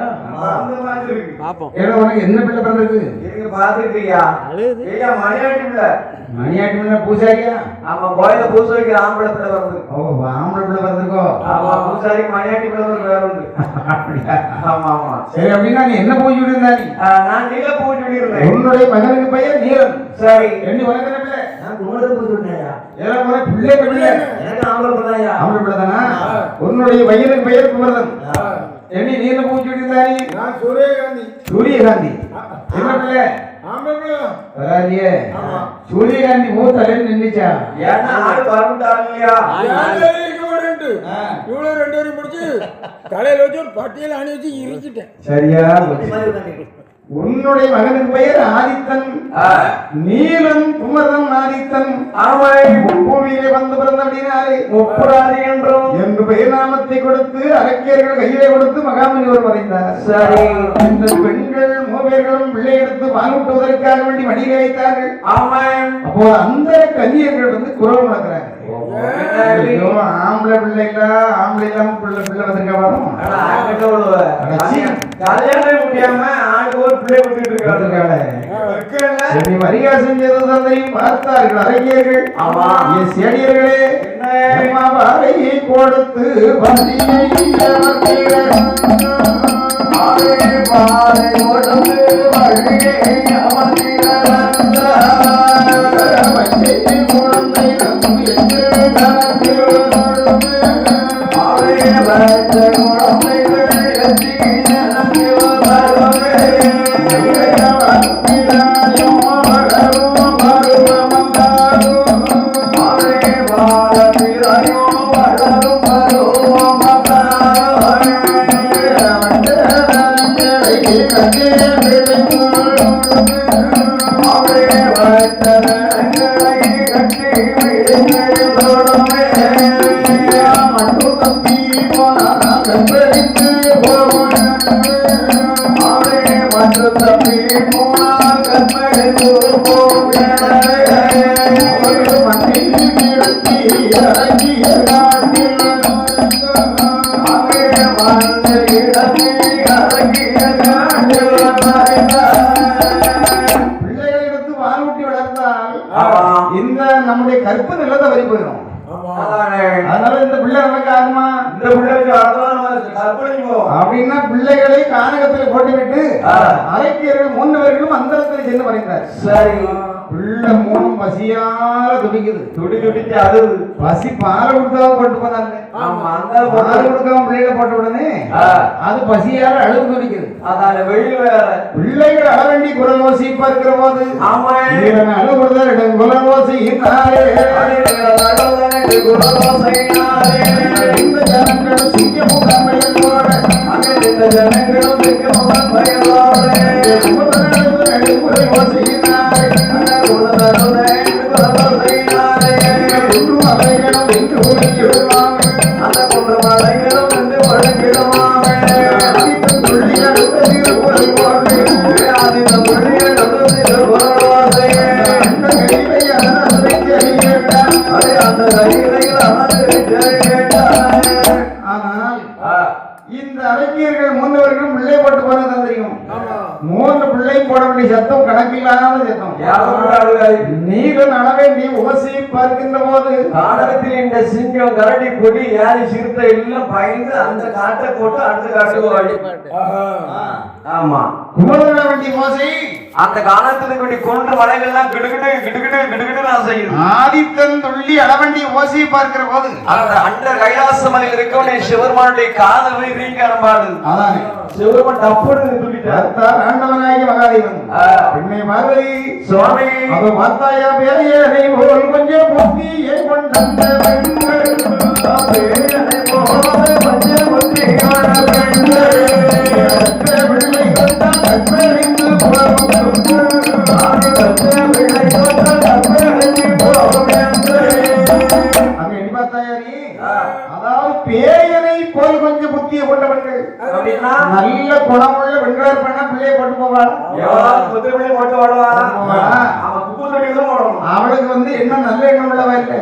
அந்த மாதிரி இருக்கு. பாப்போம். ஏன்னா உனக்கு என்ன பிள்ளை பிறந்திருக்கு? நீங்க பாத்துக்கிறியா? ஐயா மணியாட்டி பிள்ளை. மணியாட்டி பிள்ளை பூசாரியா? ஆமா, கோயில பூசை வைக்கிற ஆம்பளை பிள்ளை பிறந்து. ஓ, ஆம்பளை பிள்ளை பிறந்திருக்கோ? ஆமா, பூசாரி மணியாட்டி பிள்ளை வேற உண்டு. அப்படியா? ஆமா ஆமா. சரி, அப்படின்னா நீ என்ன பூஜை இருந்தா நீ? நான் நீல பூஜை பண்ணிருந்தேன். உன்னுடைய மகனுக்கு பெயர் நீலன். சரி. எண்ணி உனக்கு என்ன பிள்ளை? நான் குமரத்தை பூஜை பண்ணேயா? ஏழை முறை பிள்ளை பிள்ளை எனக்கு ஆம்பளை பிள்ளையா? ஆம்பளை பிள்ளை தானா? உன்னுடைய பையனுக்கு பெயர் குமரன். எண்ணி நீ என்ன பூஜை இருந்தா நீ? நான் சூரியகாந்தி. சூரியகாந்தி. என்ன பிள்ளை? ஆம்பளை. வராதியே. சூரியகாந்தி மூத்தல நின்னுச்சா? ஏன்னா ஆடு வரமுட்டாரு இல்லையா? இவ்வளவு 2 பேரும் முடிச்சு தலையில வச்சு ஒரு பட்டியல அணி வச்சு இருக்கிட்டேன். சரியா? உன்னுடைய மகனுக்கு பெயர் ஆதித்தன். நீலன் குமரன் ஆதித்தன். பூமியிலே வந்து பிறந்த அப்படின்னாலே முப்புராதி என்றும் என்று பெயர் நாமத்தை கொடுத்து அரக்கியர்கள் கையிலே கொடுத்து மகாமுனிவர் மறைந்தார். சரி. இந்த பெண்கள் மூவேர்களும் பிள்ளை எடுத்து பாலூட்டுவதற்காக வேண்டி மடியிலே வைத்தார்கள். ஆமாம். அப்போ அந்த கன்னியர்கள் வந்து குரல் நடக்கிறாங்க. ஆம்பளை பிள்ளை இல்ல, ஆம்பளை இல்லாம பிள்ளை வந்திருக்க வரும். கல்யாணம் முடியாம ஆண்டு ஒரு பிள்ளை விட்டுட்டு இருக்காங்க. பரிகாசம் செய்ததான் பார்த்தார்கள் அரங்கியர்கள். சேடியர்களே வாழையை கொடுத்து நம்முடைய கற்பு நிலத்தை வரி போயிடும். அதனால இந்த பிள்ளை நமக்கு ஆகுமா? இந்த பிள்ளைக்கு அப்படின்னா பிள்ளைகளை கானகத்தில் போட்டுவிட்டு அரக்கியர்கள் 3 பேர்களும் அந்தரத்தில் சென்று மறைந்தார். சரி. பிள்ளை 3 பசியால துடிக்குது. துடிச்சு அது பசி பாலை கொடுத்தா போட்டு போனாங்க. பால் கொடுக்காம பிள்ளைகளை போட்ட உடனே அது பசியால அழுது துடிக்குது. அதால வெயில் வேற. பிள்ளைகள் அழ வேண்டி குரல் ஓசிப்பா இருக்கிற போது அழுகுறத குரல் ஓசினாரே. இந்த ஜனங்களும் சிங்கமும் தன்மையில் போட இந்த ஜனங்களும் சிங்கமும் பயனோட நடுமுறை ஓசினாரே. அவைகளும் என்று ஒழுங்கிடுவாங்க. அந்த கொண்டு மலைகளும் என்று ஒழுங்கிடுவாங்க. ஆதித்தம் புள்ளிகள் திருக்குறள்வாங்க. ஆதித்தம் புள்ளிகள் திருக்குறள்வாங்க. அந்த கையிலை அனதை கேட்டான். அந்த கையிலையில் அனதை கேட்டான். ஆனால் இந்த அரக்கியர்கள் 3 பேர்களும் பிள்ளை போட்டு போனது தெரியும். 3 பிள்ளை போட வேண்டிய சத்தம் கணக்கில்லாத சத்தம். நீலன் அளவே நீ உவசி பார்க்கின்ற போது நாடகத்தில் இந்த சிங்கம் கரடி கொடி யாரி சிறுத்தை எல்லாம் பயந்து அந்த காட்டை போட்டு அடுத்த காட்டுக்கு. ஆமா, குமரன வேண்டிய மோசை அந்த காலத்துக்கு வேண்டி கொன்று மலைகள்லாம் கிடுகிடு கிடுகிடு கிடுகிடு நான் செய்யும். ஆதித்தன் துள்ளி அளவண்டி ஓசையை பார்க்கிற போது அந்த அண்டர் கைலாச மலையில் இருக்க வேண்டிய சிவருமானுடைய காதல் போய் ரீங்காரம்பாடு. அதானே சிவருமான் டப்புன்னு துள்ளிட்டார். ஆண்டவனாகி மகாதேவன் பெண்ணை பார்வதி சுவாமி அது பார்த்தாயா பேரையனை போல் கொஞ்சம் புத்தியை கொண்ட பெண்கள் பேரனை போல கொஞ்சம் புத்தி பிள்ளை கொண்டான் கற்பழிந்து போகும். அதாவது பேயனை கொண்டவர்கள். அப்படின்னா நல்ல குணமுள்ள பெண்களார் பண்ண பிள்ளையை போட்டு போவாள். போட்டு ஓடுவா அவன் குப்பு தொட்டிதான் ஓடணும். அவளுக்கு வந்து என்ன நல்ல எண்ணம் உள்ளவா இல்ல,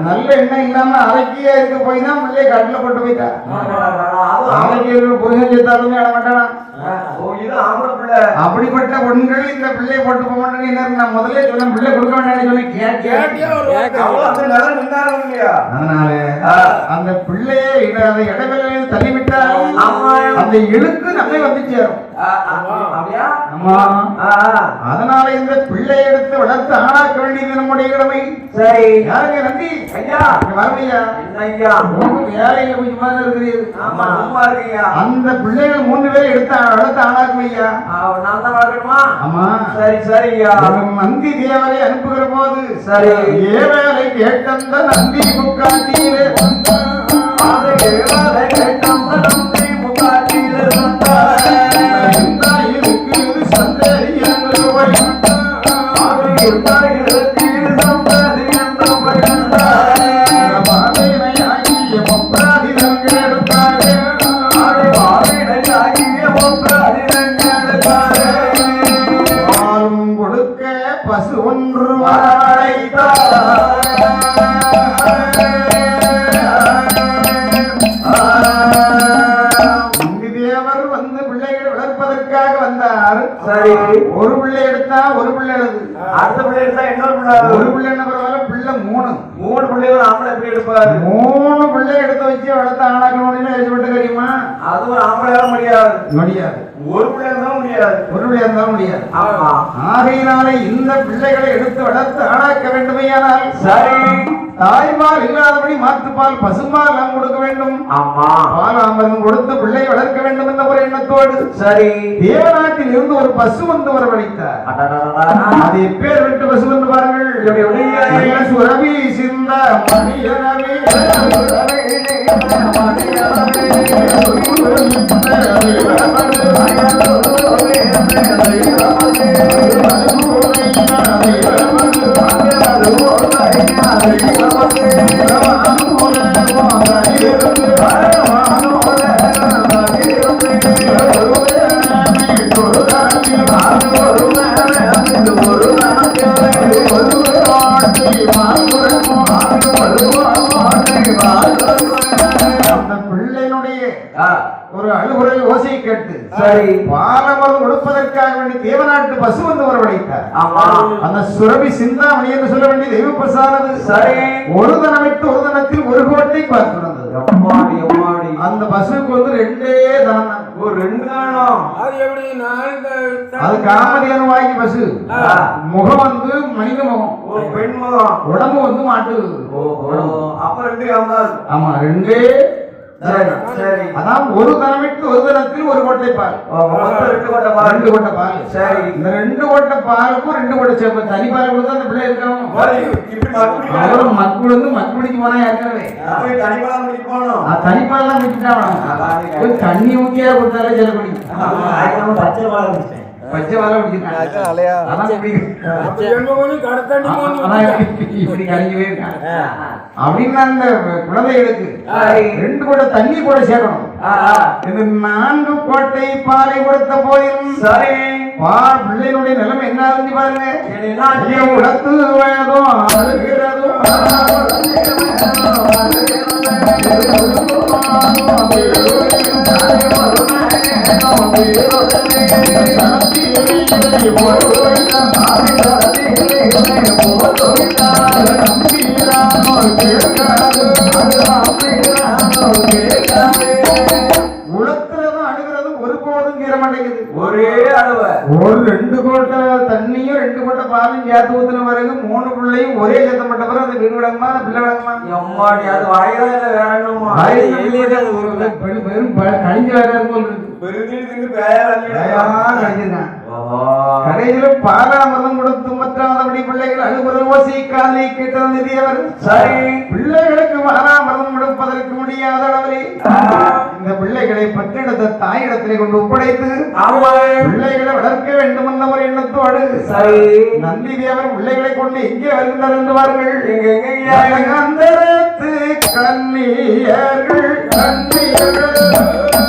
நல்ல எண்ணம் இல்லாம அரைக்கியா இருக்க போய் தான் பிள்ளைய கட்டில போட்டு போயிட்டா. அரைக்கி புருஷன் செத்தாலுமே அட மாட்டானா. அப்படிப்பட்ட பெண்கள் இந்த பிள்ளையை போட்டு போக மாட்டேன்னு நான் முதல்ல சொன்னேன். பிள்ளை கொடுக்க வேண்டாம்னு சொல்லி அதனால அந்த பிள்ளையை அந்த இடவெளியில தள்ளிவிட்டாலும் அந்த இழுக்கு நம்மை வந்து சேரும். அதனால இந்த பிள்ளையை எடுத்து வளர்த்து ஆளாக்க வேண்டியது நம்முடைய கடமை. சரி யாருங்க நந்தி ஐயா வரவையா ஐயா வேலையில கொஞ்சமா இருக்கிறீங்க. அந்த பிள்ளைகள் 3 பேரை எடுத்து வளர்த்து ஆளாக்கும் ஐயா. நான் தான் வளர்க்கணுமா? ஆமா சரி சரியா. நந்தி தேவரை அனுப்புகிற போது சரி ஏவேலை கேட்டந்த நந்தி முக்காட்டியிலே பசு ஒன்று தேவர் வந்து பிள்ளைகளை வளர்ப்பதற்காக வந்தார். சரி ஒரு பிள்ளை எடுத்தா ஒரு பிள்ளை எழுது, அடுத்த பிள்ளை எடுத்தா இன்னொரு பிள்ளை, ஒரு பிள்ளை என்ன பரவாயில்ல பிள்ளை 3 பிள்ளைகள் ஆம்பளை எப்படி எடுப்பாரு? 3 பிள்ளை எடுத்து வச்சு வளர்த்த ஆளாக்கணும்னு எழுதப்பட்டு தெரியுமா? அது ஒரு ஆம்பளையால முடியாது. முடியாது. ஒரு பிள்ளை இருந்தாலும் முடியாது. ஒரு பிள்ளை இருந்தாலும் முடியாது. ஆமா. ஆகையினாலே இந்த பிள்ளைகளை எடுத்து வளர்த்து ஆளாக்க வேண்டுமையானால் சரி தாய்பால் இல்லாதபடி மாற்றுப்பால் பசும்பால் நாம் கொடுக்க வேண்டும். ஆமா பாலாமரம் கொடுத்து பிள்ளை வளர்க்க வேண்டும் என்ற ஒரு எண்ணத்தோடு சரி தேவநாட்டில் இருந்து ஒரு பசு வந்து வரவழைத்தார். அது எப்பேர் விட்டு பசு வந்து பாருங்கள். சுரபி சிந்த மணியனவே ஒரு அழுகுறை ஓசையை கேட்டு சரி பாலமரம் கொடுப்பதற்காக வேண்டி தேவநாட்டு பசு வந்து வரவழைத்தார். அந்த சுரபி சிந்தாமணி என்று சொல்ல வேண்டிய தெய்வ பிரசானது சரி ஒரு தனமிட்டு ஒரு தனத்தில் ஒரு கோட்டை பார்க்கிறது. அந்த பசுக்கு வந்து 2 தனம். ஒரு 2 தானம். அது காமதேனு வாங்கி பசு. முகம் வந்து மனித முகம், ஒரு பெண் முகம், உடம்பு வந்து மாட்டு. அப்ப 2 காமல். ஆமா 2 சரி அதான் ஒரு தனமிட்டு ஒரு தனத்தில் ஒரு கோட்டை பால். 2 கோட்டை பால். 2 கோட்டை பால். சரி இந்த 2 கோட்டை பாலுக்கும் 2 கோட்டை சேப்பு தனி பால் கொடுத்தா அந்த பிள்ளை இருக்கணும். இப்படி மக்கள் வந்து மக்களுக்கு போனா ஏற்கனவே தனிப்பாலாம் முடிக்கணும். தனிப்பாலாம் முடிச்சுட்டாங்க. தண்ணி ஊற்றியா கொடுத்தாலே சில குடி பச்சை பால் குடிச்சேன். பச்சை வாழை குடிச்சிருக்காங்க. இப்படி கலங்கவே இருக்காங்க. அப்படின்னு அந்த குழந்தைகளுக்கு 2 கோட்டை தண்ணி கூட சேர்க்கணும். இது 4 கோட்டை பாலை கொடுத்த போதிலும் சரி பிள்ளைகளுடைய நிலைமை என்ன ஆகுது பாருங்க. உடத்து வேதம் அழுகிறதும் உளத்துறதும் அழுகிறதும் ஒருபோதும் கீர மாட்டேங்குது. ஒரே அளவு ஒரு 2 கோட்டை தண்ணியும் 2 கோட்டை பாலும் சேர்த்து ஊத்தின பிறகு 3 பிள்ளையும் ஒரே சேர்த்தப்பட்ட பிறகு அது வீடு விளங்குமா பிள்ளை விளங்குமா? அது வாயில வேற என்னமா வெறும் கழிஞ்சு வேற கடையில பாலாமதம் கொடுத்து மற்றாதபடி பிள்ளைகள் அழுகுற ஓசை காலை கேட்டது நிதியவர். சரி பிள்ளைகளுக்கு பாலாமதம் கொடுப்பதற்கு முடியாத அளவில் இந்த பிள்ளைகளை பற்றிடத்த தாயிடத்திலே கொண்டு ஒப்படைத்து பிள்ளைகளை வளர்க்க வேண்டும் என்ற ஒரு எண்ணத்தோடு சரி நந்தி தேவர் பிள்ளைகளை கொண்டு எங்கே வருகின்றார் என்று வாருங்கள். அந்தரத்து கண்ணியர்கள் கண்ணியர்கள்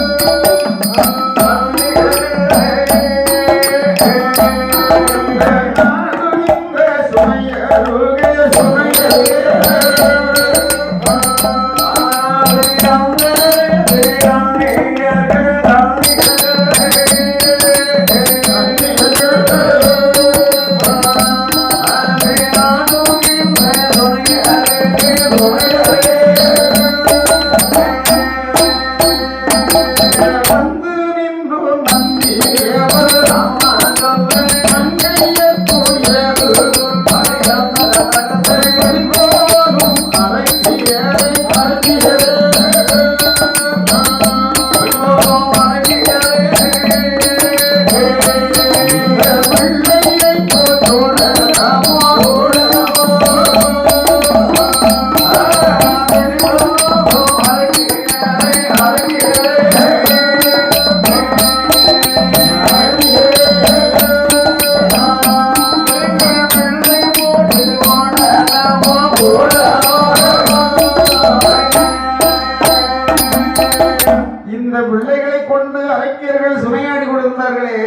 இந்த பிள்ளைகளை கொண்டு அரக்கியர்கள் சுனையாடி கொடுத்தார்களே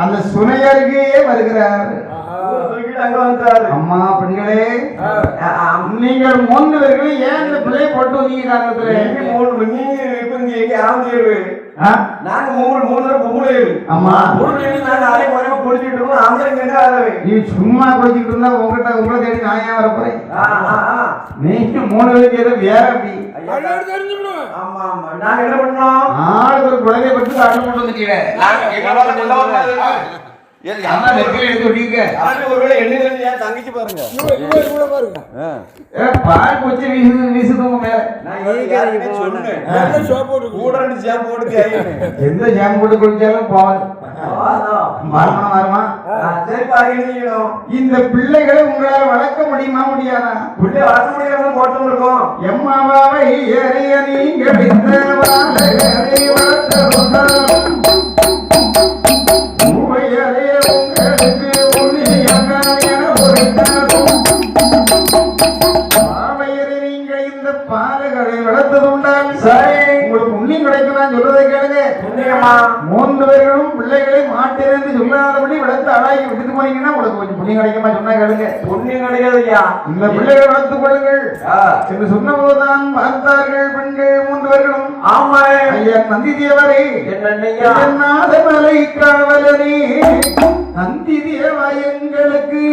அந்த சுனை அருகே வருகிறார். அங்க வந்தாரு. அம்மா பெண்களே, நீங்கள் 3 பேர்களும் ஏன் இந்த பிள்ளையை போட்டு வந்தீங்க காரணத்துல? நாங்க 3 பொம்பளை. ஆமா, நாங்க அரை மரமா குடிச்சிட்டு இருக்கோம். ஆம்பளை நீ சும்மா குடிச்சிட்டு இருந்தா உங்களை தேடி நான் ஏன் வரப்போறேன்? நீங்க 3 பேருக்கு ஏதோ வேற அப்படி. ஆமா ஆமா, நாங்க என்ன பண்ணோம்? ஆளுக்கு ஒரு குழந்தைய பற்றி காட்டு போட்டு வந்துட்டீங்க. தங்கச்சி பாருங்க, பால் பூச்சி வீசுது உங்க மேல. எந்த ஜாம் போட்டு குடிச்சாலும் போவாது. வருமா? இந்த பிள்ளைகளை உங்களால வளர்க்க முடியுமா முடியாதா? பிள்ளை வளர்க்க முடியாம போட்டு இருக்கோம். எம்மாவை ஏறிய நீங்க பாலகளை வளர்த்தது உண்டால் உங்களுக்கு புண்ணியம் கிடைக்கலாம். சொல்றதை கேளுங்க. 3 பேர்களும் பிள்ளைகளை மாட்டிலிருந்து சொல்லாதபடி வளர்த்து அழகி விட்டுட்டு போனீங்கன்னா உங்களுக்கு கொஞ்சம் புண்ணியம் கிடைக்குமா? சொன்னா கேளுங்க. புண்ணியம் கிடையாதுயா. இந்த பிள்ளைகளை வளர்த்துக் கொள்ளுங்கள் என்று சொன்ன போதுதான் பார்த்தார்கள் பெண்கள் 3 பேர்களும். ஆமா ஐயா நந்தி தேவரே, மலை காவலனே, நந்தி தேவா எங்களுக்கு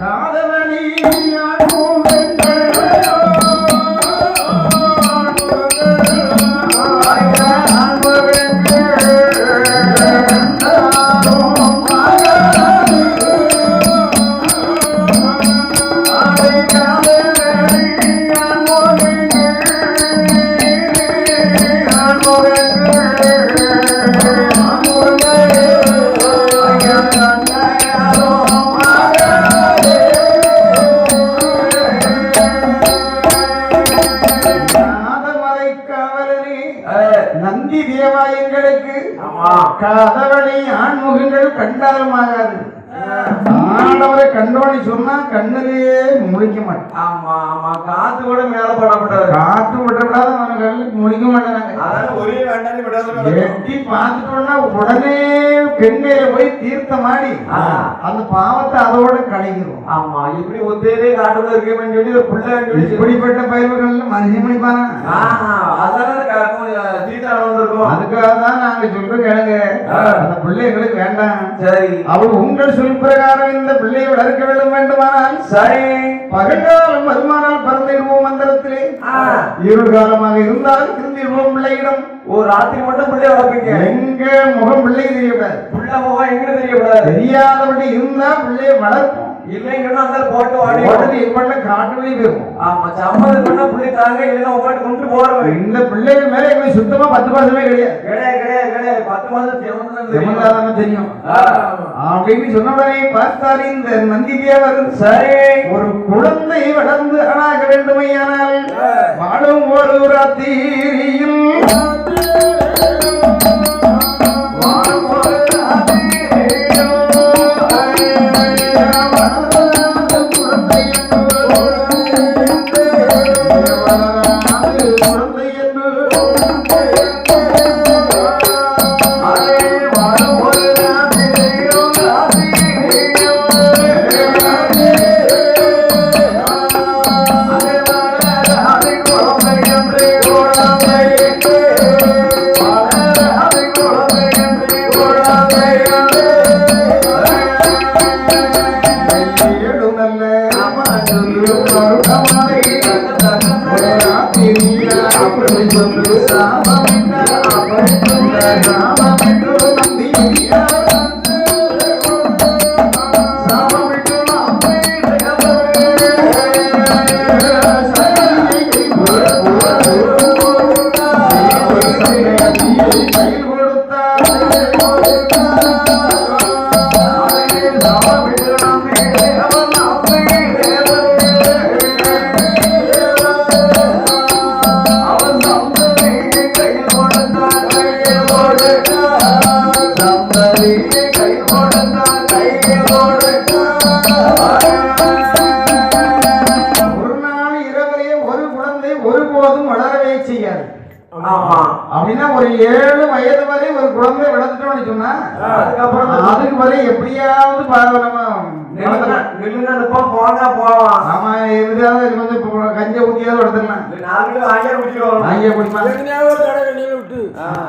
காதவனி நந்தி தேவா எங்களுக்கு கதவனை ஆண்முகங்கள் கண்டாலும் ஆகாது. ஆண்டவரை கண்டோனி சொன்னா கண்ணிலேயே முடிக்க மாட்டேன். ஆமா ஆமா, காத்து கூட மேல படப்படாது. காத்து விடப்படாத நம்ம கண்ணுக்கு முடிக்க மாட்டேன். ஒரே எட்டி பார்த்துட்டோம்னா உடனே பெண்ணையில போய் தீர்த்தமாடி அந்த பாவத்தை அதோட கழிக்கிறோம். ஆமா, இப்படி ஒத்தேரே காட்டுல இருக்கேன்னு சொல்லி ஒரு பிள்ளை இப்படிப்பட்ட பயிர்கள்ல மனுஷன் முடிப்பானா? அதுக்காக தான் நாங்க சொல்றோம் கேளுங்க. அந்த பிள்ளைகளுக்கு வேண்டாம். சரி, அவள் உங்கள் சொல் பிரகாரம் இந்த பிள்ளையை வளர்க்க வேண்டுமானால் சரி, பகல்காலம் வருமானால் பறந்திடுவோம் மந்திரத்திலே, இருள் காலமாக இருந்தால் திருந்திடுவோம் பிள்ளையிடம். ஒரு ராத்திரி மட்டும் பிள்ளை வளர்ப்பீங்க. எங்க முகம் பிள்ளை தெரியக்கூடாது. பிள்ளை முகம் எங்க தெரியக்கூடாது. தெரியாதபடி இருந்தா பிள்ளையை வளர்ப்போம். இல்லைங்கன்னா அந்த போட்டு வாடி இப்ப காட்டுலயே போயிருக்கும். ஆமா, சம்மதம் பண்ணா பிள்ளை தாங்க, இல்லைன்னா உங்கள்கிட்ட கொண்டு போறோம். இந்த பிள்ளைகள் மேல எங்களுக்கு சுத்தமா 10 மாசமே கிடையாது. கிடையாது 10 மாசம் தெரியும் அப்படின்னு சொன்ன உடனே பார்த்தாரு இந்த நந்தி தேவர். சரி, ஒரு குழந்தை வளர்ந்து அழாக வேண்டுமையானால் வாழும் ஒரு ராத்திரியில் அவன் ஆமா. அப்படின்னா ஒரு 7 வயது வரை ஒரு குழந்தை வளர்த்துட்டோம்னு சொன்னா அதுக்கப்புறம் அதுக்கு வரை எப்படியாவது போவான். ஆமா எதாவது கொஞ்சம் கஞ்ச ஊத்தியாவது எடுத்துடலாம். 4 கிலோ ஆஞ்சா குடிச்சிடுவாங்க. வாங்கிய குடிப்பான். எங்கேயாவது கடை கண்ணியில் விட்டு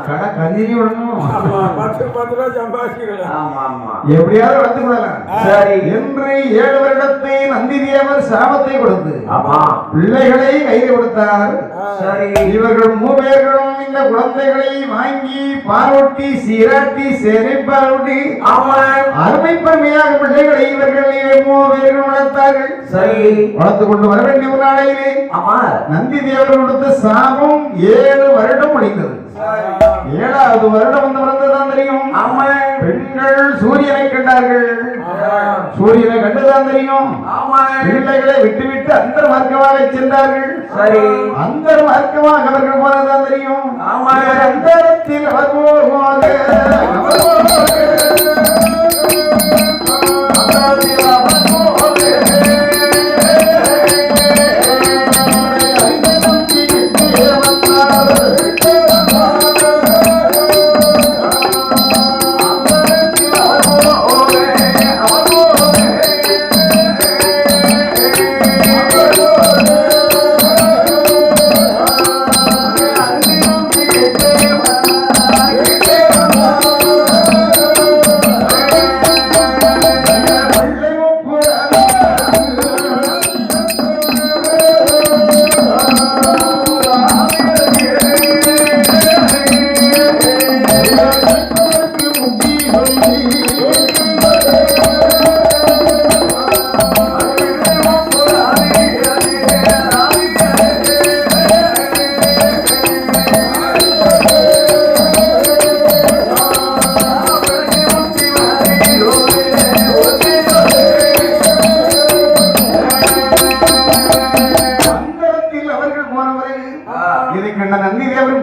கடை கஞ்சினி விடணும். ஆமா, 10 ரூபா சம்பாதிக்கலாம். ஆமா ஆமா. எப்படியாவது வளர்த்து விடலாம். சரி. என்று 7 வருடத்தை நந்தி தேவர் சாபத்தை கொடுத்து ஆமா. பிள்ளைகளை கைது கொடுத்தார். சரி. இவர்கள் 3 பேர்களும் இந்த குழந்தைகளை வாங்கி பாலூட்டி சீராட்டி சேரைப்பாலூட்டி ஆமா. அருமை பெருமையாக பிள்ளைகளை இவர்கள் 3 பேர்களும் வளர்த்தார்கள். சரி. வளர்த்து கொண்டு வர வேண்டிய ஒரு நாளையிலே ஆமா. நந்தி தேவர் கொடுத்த சாபம் 7 வருடம் முடிந்தது. 7வது வருடம் வந்து வளர்ந்ததான் தெரியும். ஆமா. பெண்கள் சூரியனை கண்டார்கள். சூரியனை கண்டுதான் தெரியும். ஆமா. பிள்ளைகளை விட்டுவிட்டு அந்த மார்க்கமாக சென்றார்கள். சரி. அந்த மார்க்கமாக அவர்கள் போனதான் தெரியும். ஆமா. அந்தரத்தில் அவர் போக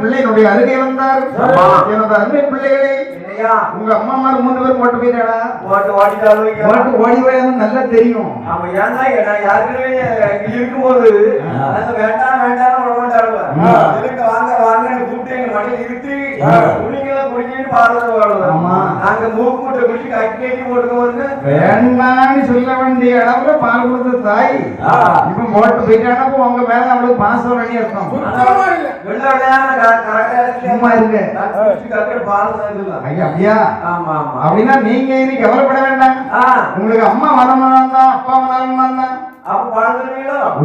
பிள்ளையினுடைய அருகே வந்தார். எனது அருமை பிள்ளைகளே, உங்க அம்மா மாதிரி 3 பேர் போட்டு போயிட்டாடா. ஓட்டு ஓடி போய் நல்லா தெரியும். இருக்கும்போது வேண்டாம் வேண்டாம் வாங்க வாங்க கூப்பிட்டு எங்க மடியில் இருத்தி குடிங்களா குடிக்கிட்டு பாடுறது. நாங்க மூக்கு முட்டை குடிச்சு கட்டி கட்டி போட்டுக்கோங்க. வேண்டான்னு சொல்ல வேண்டிய அளவுல பால் கொடுத்த தாய் இப்ப போட்டு போயிட்டானா உங்க மேல அவளுக்கு பாசம் பண்ணி இருக்கும். சும்மா இருங்க. அப்படியா? அப்படின்னா நீங்க இனி கவலைப்பட வேண்டாம். உங்களுக்கு அம்மா வரணும் தான் அப்பா வரணும் தான்.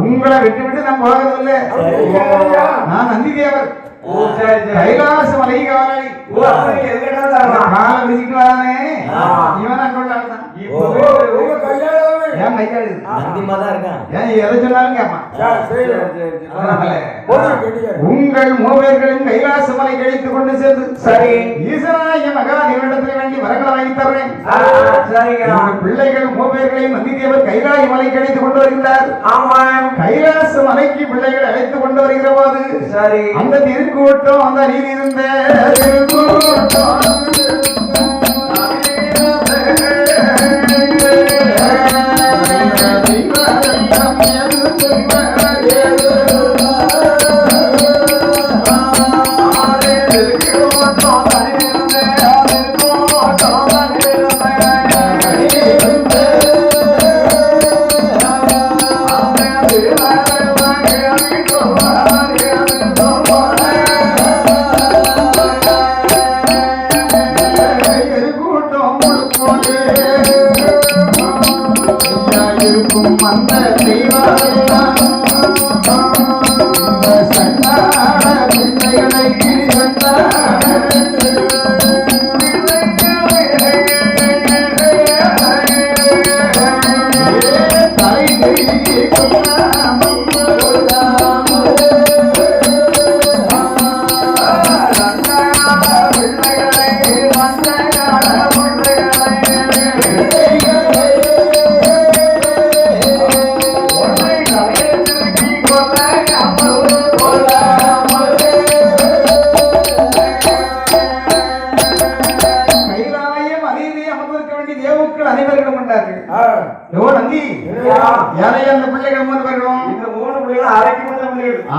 உங்களை விட்டு விட்டு நான் போகிறது இல்லை. நான் நந்தி தேவர் கைலாச மலை காலை கால விதிக்கு வரானே இவன் அங்கொள்ளாதான். ஏன் மைக்காடு ஏன் எதை சொன்னாலும் கேட்பான். உங்கள் 3 பேர்களும் கைலாச மலை கழித்துக் கொண்டு சேர்ந்து சரி ஈசனாய மகாதேவனிடத்தில் வேண்டி வரங்களை வாங்கி தர்றேன். பிள்ளைகள் 3 பேர்களையும் நந்தி தேவர் கைலாய மலை கழித்துக் கொண்டு வருகிறார். கைலாச மலைக்கு பிள்ளைகள் அழைத்துக் கொண்டு வருகிற போது சரி அந்த திருக்கூட்டம் அந்த நீர் இருந்த திருக்கூட்டம்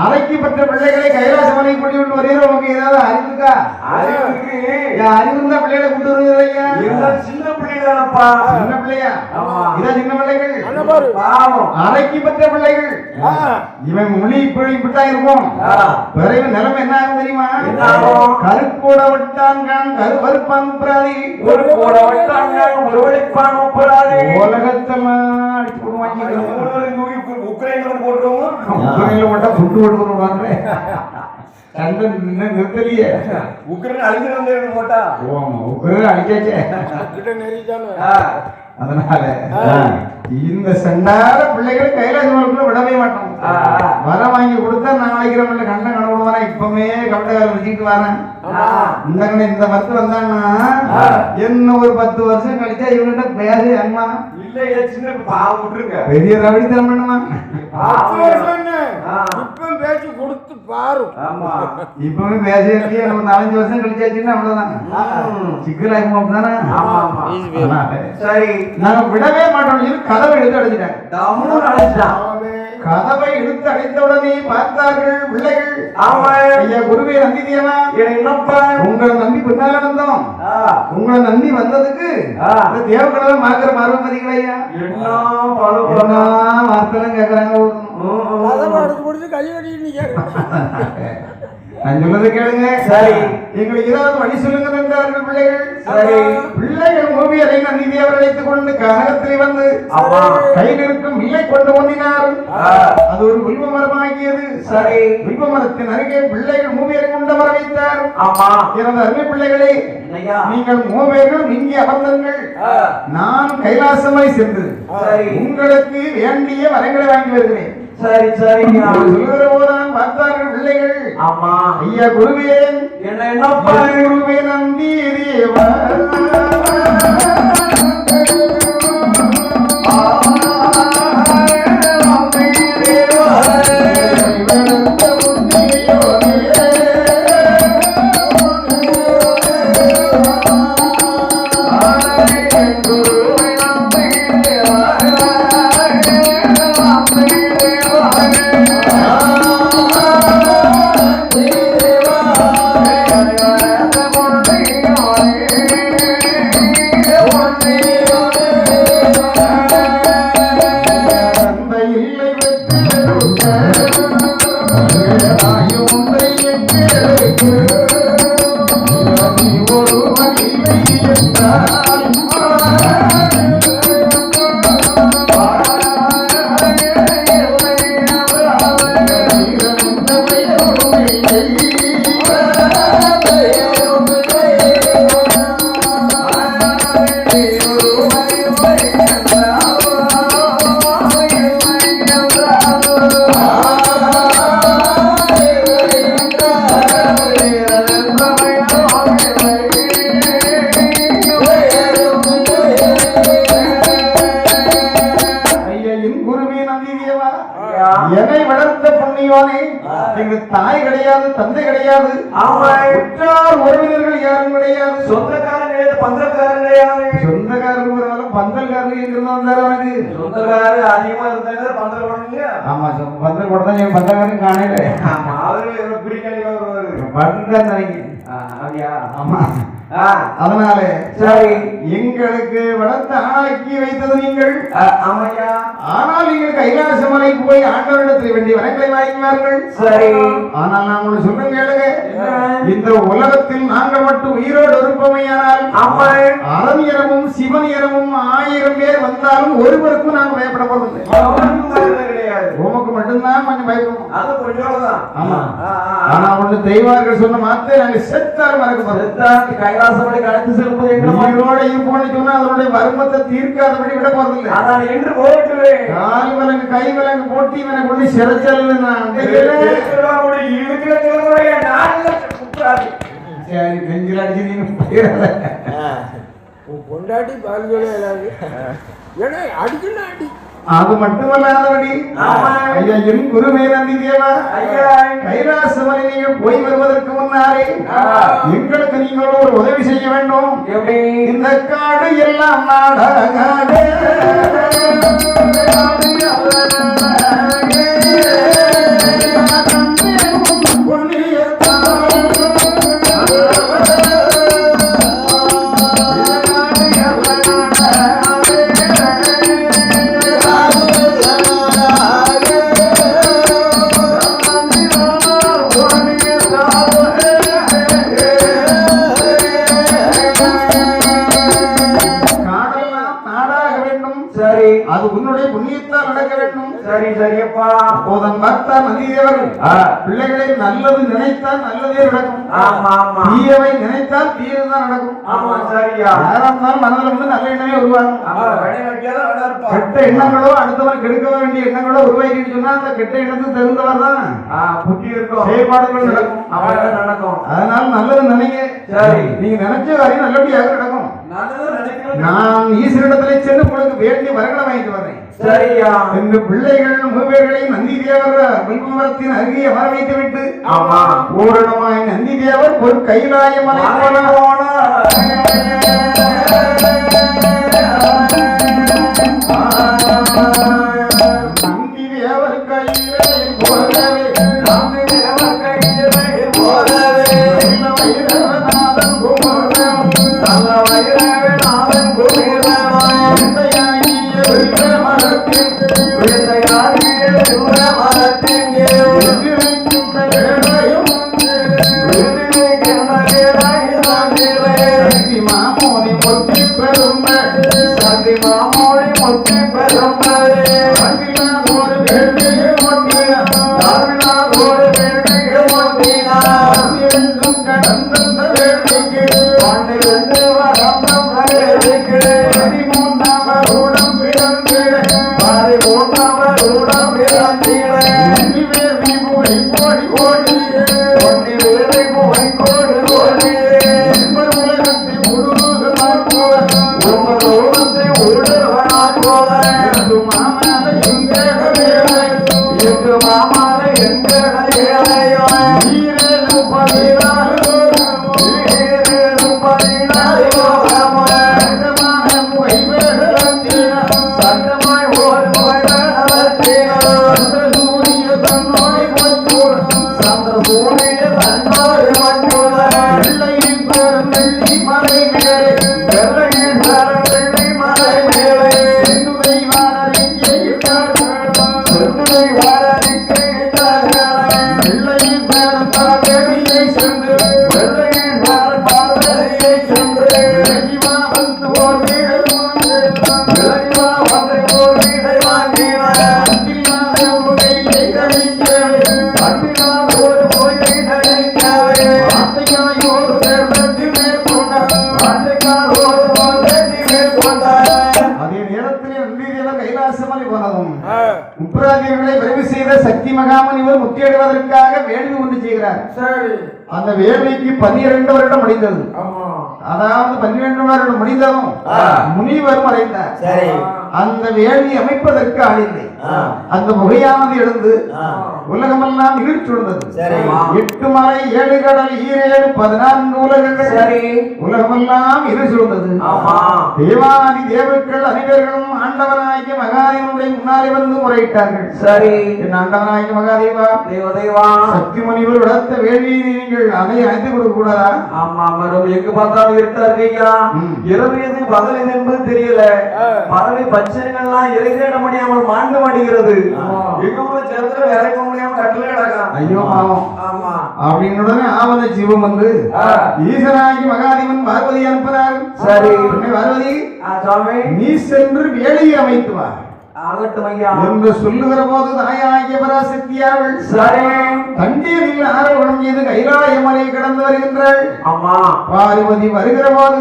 அரைக்கு பெற்ற பிள்ளைகளை கைலாசமலை கொண்டு விட்டு வருகிற உனக்கு ஏதாவது அறிவு இருக்கா? அறிவு இருந்தா பிள்ளைகளை கொண்டு வருவீங்க. சின்ன பிள்ளைதானப்பா. சின்ன பிள்ளையா? இதான் சின்ன பிள்ளைகள். அரைக்கு பெற்ற பிள்ளைகள். இவன் மொழி இப்படி இப்படித்தான் இருக்கும். பிறகு நிலைமை என்ன ஆகும் தெரியுமா? கருப்போட விட்டான் கருவறுப்பான் உப்பராதி. உலகத்தெல்லாம் அடிச்சு போடுவாங்க. உக்ரைன்ல போட்டா புட்டு போடுவாங்க. சண்டை நிறுத்தலையே. உக்ரைன் அழிஞ்சு போட்டா உக்ரைன் அழிச்சாச்சே. அதனால இந்த சண்டார பிள்ளைகளை கைலாசமலைக்குள்ள விடவே மாட்டோம். வர வாங்கி கொடுத்தா நான் வைக்கிறவங்கள கண்ண கணவன் இப்பவுமே கவலை வச்சுட்டு வரேன். இந்த மத்து வந்தாங்கன்னா என்ன ஒரு 10 வருஷம் கழிச்சா இவங்கிட்ட பேச அம்மா இல்ல சின்ன பாவம் விட்டுருங்க. பெரிய ரவடி தரம் பண்ணுமா? இப்ப பேச்சு கொடுத்து பாரு. இப்பவுமே பேச 4-5 வருஷம் கழிச்சாச்சுன்னா அவ்வளவுதான் சிக்கலாகும் தானே. சரி நாங்க விடவே மாட்டோம். கதவை எடுத்து அடைஞ்சிட்டாங்க. கதவை இழுத்து அடைத்த உடனே பார்த்தார்கள் பிள்ளைகள். ஐயா குருவே நந்தி தேவா, உங்களை நம்பி பின்னால வந்தோம். உங்களை நம்பி வந்ததுக்கு தேவக்கடவை மாக்கிற பார்வதிகள் ஐயா என்ன வார்த்தை கேக்குறாங்க. கை கட்டி நான் சொல்றதை கேளுங்க. சரி எங்களுக்கு ஏதாவது வழி சொல்லுங்க என்றார்கள் பிள்ளைகள். சரி பிள்ளைகள் ஓவியரை நந்தி தேவர் அழைத்துக் கொண்டு கனகத்தில் வந்து கையில் இருக்கும் வில்லை கொண்டு வந்தினார். அது ஒரு வில்வ மரமாகியது. சரி வில்வ மரத்தின் அருகே பிள்ளைகள் மூவியரை கொண்டு வர வைத்தார். ஆமா எனது அருமை பிள்ளைகளே, நீங்கள் மூவேர்கள் இங்கே அமர்ந்தீர்கள். நான் கைலாசமலை சென்று உங்களுக்கு வேண்டிய வரங்களை வாங்கி வருகிறேன். சரி சரி சொல்லுகிற போதுதான் பார்த்தார்கள் பிள்ளைகள். ஆமா ஐயா குருவே என்ன குருவே நந்தி தேவா என்னை வளர்த்த புண்ணியோனே, எங்களுக்கு தாய் கிடையாது, தந்தை கிடையாது, உற்றார் உறவினர்கள் யாரும் கிடையாது, சொந்தக்காரன் கிடையாது, பந்தல்காரன் கிடையாது. சொந்தக்காரன் பரவாயில்ல, பந்தல்காரன் எங்கிருந்து வந்தாரு அவனுக்கு? சொந்தக்காரர் அதிகமா இருந்தாங்க, பந்தல் போடுங்க. ஆமா, பந்தல் போட தான் பந்தல்காரன் காணல. ஆமா, அவரு பிரிக்கணிக்கா வருவாரு. பந்தல் நினைக்க. அப்படியா? ஆமா. அதனால சரி, எங்களுக்கு வளர்த்த ஆளாக்கி வைத்தது நீங்கள். ஆமையா. ஆனால் நீங்கள் கைலாசமலை போய் ஆண்டவரிடத்தில் வேண்டிய வரங்களை வாங்கினார்கள். சரி, ஆனால் நான் உங்களுக்கு சொல்றேன் கேளுங்க. இந்த உலகத்தில் நாங்கள் மட்டும் உயிரோடு இருப்போமையானால் அரணியரமும் சிவனியரமும் 1000 பேர் வந்தாலும் ஒருவருக்கும் நாங்கள் பயப்பட போறதில்லை. உமக்கு மட்டும்தான் கொஞ்சம் பயப்படும். அது கொஞ்சம் தான். ஆமா. ஆனா ஒண்ணு தெய்வார்கள் சொன்ன மாத்தே நாங்கள் செத்தாலும் மறக்க போறோம். கைலாசமலை கடந்து செல்வது உயிரோட இருப்போம்னு சொன்னா அதனுடைய வருமத்தை தீர்க்காதபடி விட போறதில்லை. ஆனால் என்று போயிட்டு கால் விலங்கு கை விலங்கு போட்டி இவனை கொண்டு சிறைச்சல் சரி நெஞ்சில் அடிச்சு நீங்க கொண்டாடி பால்களே ஏன்னா அடிக்கணும் அடி. அது மட்டுமல்லாதபடி ஐயா என் குருவே நந்தி தேவா, கைலாசமலை நீங்கள் போய் வருவதற்கு முன்னாலே எங்களுக்கு நீங்கள் ஒரு உதவி செய்ய வேண்டும். இந்த காடு எல்லாம் நாடாகாடு சொல்வார் நந்திதேவர், பிள்ளைகளை நல்லது நினைத்தால் நல்லதே நடக்கும், ஆமா ஆமா தீயவை நினைத்தால் தீயதுதான் நடக்கும். ஆமா சரியா. யாரா இருந்தாலும் மனதில் வந்து நல்ல எண்ணமே உருவாகும். கெட்ட எண்ணங்களோ அடுத்தவன் கெடுக்க வேண்டிய எண்ணங்களோ உருவாக்கிட்டு சொன்னா அந்த கெட்ட எண்ணத்துக்கு தகுந்தவர் தான் புத்தி இருக்கும், செயல்பாடுகள் நடக்கும், நடக்கும். அதனால நல்லது நினைங்க. சரி, நீங்க நினைச்ச காரியம் நல்லபடியாக நடக்கும். நான் ஈஸ்வரிடத்திலே சென்று உங்களுக்கு வேண்டிய வரங்களை வாங்கிட்டு வரேன். சரியா. இந்த பிள்ளைகள் மூவேர்களை நந்தி தேவர் வில்வமரத்தின் அருகே அமர வைத்து விட்டு பூரணமாய் நந்தி தேவர் ஒரு கைலாய மலை போன நந்தி தேவர் கையிலே போலவே, நந்தி தேவர் கையிலே போலவே, வைரவநாதன் குமரன், நல்ல வைரவநாதன் குமரன், விந்தையாகிய வில்வமரத்தின், விந்தையாகிய வில்வமரத்தின் விதிவைக்கின்ற வேளையும் விதிவைக்கின்ற வேளையும் சக்தி மாமோதி முத்தி பெறும், சக்தி மாமோதி முத்தி பெறும், அன்பிலாதோடு வேள்வியை ஒட்டினார், அன்பிலாதோடு வேள்வியை ஒட்டினார், என்றும் கடந்த வேள்விக்கு பன்னிரண்டு வரம் வேள்விக்கு 13ஆம் வருடம் பிறந்திட, 13ஆம் வருடம் பிறந்திட, வேள்வி புகை கோடி கோடி, வேள்வி புகை கோடி கோடி, உலகத்தை உருவகமாய் போல, உலகத்தை உருவகமாய் போல, மாமலை எங்கட வேலை, எங்கு மாமலை எங்கட வேலையோ, ஈரேழு 14 ஈரேழு 14 சட்டமான புகை வேடத்தினா, சட்டமாய் ஒரு புகை வேடத்தினா, சந்திர சூரிய தன்னோடு மற்றோடு, சந்திர சூரிய தன்னோடு மற்றோடு, வெள்ளையின் பேரன் வெள்ளி மலை மேலே, வெள்ளையின் பேரன் வெள்ளி மலை மேலே, செந்துதை வாரறிக்கை இட்டார்கள், செந்துதை வாரறிக்கை இட்டார்கள், வெள்ளையின் பேரன் பார்வதியை சென்று, வெள்ளையின் பேரன் பார்வதியை சென்று, விலகிவா வந்து ஓர் வீடை வாங்கினார், விலகிவா வந்து ஓர் வீடை வாங்கினார், அன்பில்லாத புகையை தணிக்கவே, அன்பில்லாத ஒரு புகையை தணிக்கவே, வார்த்தையாய் ஒரு தேர்தல் மேற்கொண்டார், வார்த்தையாய் ஒரு தேர்தல் மேற்கொண்டார். அதே நேரத்தில் நந்திதேவர் கைலாசமலை போனதும் முப்பராதிகளை விரைவு செய்த சக்தி மகாமுனிவர் முத்தியடைவதற்காக வேள்வி ஒன்று செய்கிறார். சரி. அந்த வேள்விக்கு 12 வருடம் முடிந்தது. ஆமா. அதாவது 12 வருடம் முடிந்ததும் முனிவர் மறைந்தார். சரி. அந்த வேள்வி அமைப்பதற்கு ஆளில்லை. அந்த புகையானது எழுந்து உலகமெல்லாம் நிகழ்ச்சியுள்ளது. சரி. 8 மலை 7 கடல் 7 14 உலகங்கள். சரி. உலகமெல்லாம் இருசூழ்ந்தது. ஆமா. தேவாதி தேவர்கள் அனைவர்களும் ஆண்டவனாகிய மகாதேவனுடைய முன்னாலே வந்து முறையிட்டார்கள். சரி. என் ஆண்டவனாகிய மகாதேவா, தேவதேவா, சக்தி முனிவர் நடத்த வேள்வியை நீங்கள் அணைத்து கொடுக்க கூடாதா? ஆமா மரம் எங்க பார்த்தாலும் இருட்டா இருக்கீங்களா? இரவு எது பகல் எது என்பது தெரியல. பறவை பச்சனைகள்லாம் இறை தேட முடியாமல் மாண்டு மாட்டேங்கிறது. எங்க ஊர்ல சேர்ந்து இறக்க முடியாம கட்டில கிடக்கான். ஐயோ பாவம். ஆமா. அப்படின்னு உடனே ஆவண ஜீவம் வந்து ஈசனாகி மகாதேவன் பார்வதி அனுப்பினார். சரி. பார்வதி, சுவாமி, நீ சென்று வேலையை அமைத்து வா ஆகட்டும் ஐயா என்று சொல்லுகிற போது தாயாகிய பராசக்தியாவள் சரி தண்ணீரில் ஆரோகணம் செய்து கைலாய மலை கடந்து வருகின்றாள். அம்மா பார்வதி வருகிற போது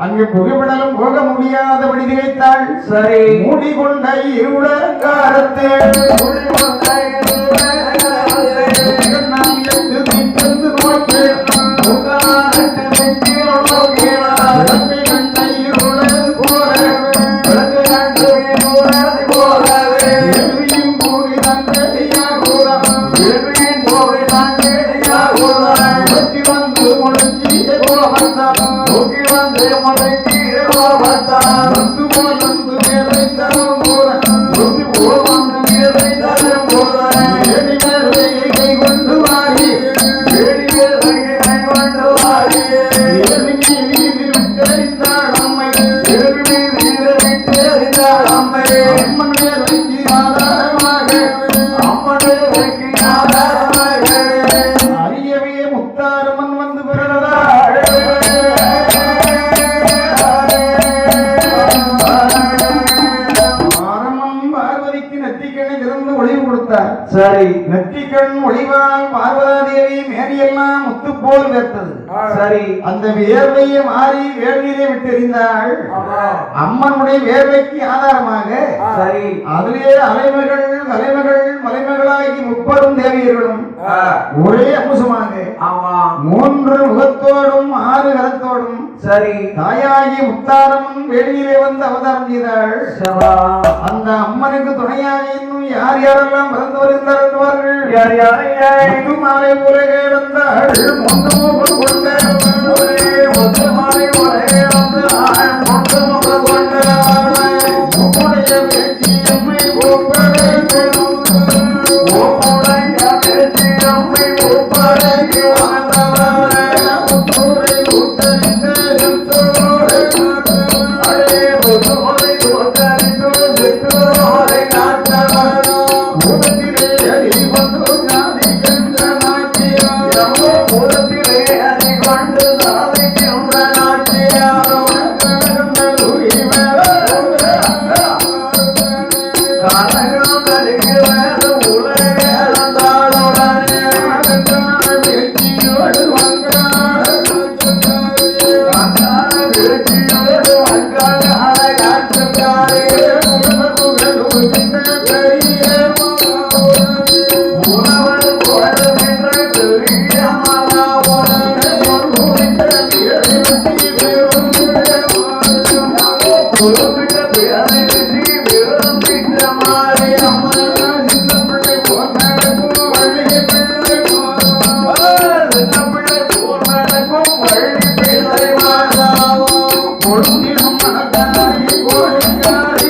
அங்கு புகைப்படலும் போக முடியாதபடி திகைத்தாள். சரி. மூடிக்கொண்ட இருளங்காரத்தை சரி நெற்றிக்கண் ஒளிவால் பார்வதாதேவி மேரியெல்லாம் முத்து போல் வேர்த்தது. சரி அந்த வேர்வையை மாறி வேள்வியிலே விட்டெறிந்தாள். அம்மனுடைய வேர்வைக்கு ஆதாரமாக சரி அதிலே அலைமகள் தலைமகள் மலைமகளாகி 30 தேவியர்களும் ஒரே அம்சமாக ஆமா 3 முகத்தோடும் 6 கரத்தோடும் சரி தாயாகி முத்தாரம்மன் வேள்வியிலே வந்து அவதாரம் செய்தாள். அந்த அம்மனுக்கு துணையாக இன்னும் யார் யாரெல்லாம் பிறந்து வருகிறார்கள்? யார் யார் மாலை உலக இழந்தாள் முந்து முகம் கொண்ட முத்து மாலை உலகே வந்து முத்து முகம் கொண்ட உம்முடைய பேச்சு எம்மை ஒப்படைக்கணும். உம்முடைய பேச்சு எம்மை ஒப்படைக்கணும். முத்துரை உத்தரித்த செந்தோரை அடே முத்துரை உத்தரித்த செந்தோரை காத்தவன் உலகிலே அடி வந்து சாதிக்கின்ற நாட்டியம் உலகிலே அடி கொண்டு சாதிக்கின்ற நாட்டியாரோ கனகம் நலிகு வேறு உலகே இழந்தாளுடனே கங்கார வீழ்ச்சியோடு வங்காள காற்றுக்காரே உணவர் குழந்தைன்ற பெரிய மலாவுடனே குறிப்பிட்ட பேரை வெற்றி விரும்பிட்ட மாரியம்மன் சின்ன பிள்ளை போர் நடக்கும் வழி பிள்ளை மாதாவும் பொழுதிலும் மனதாரி கோடிக்காரி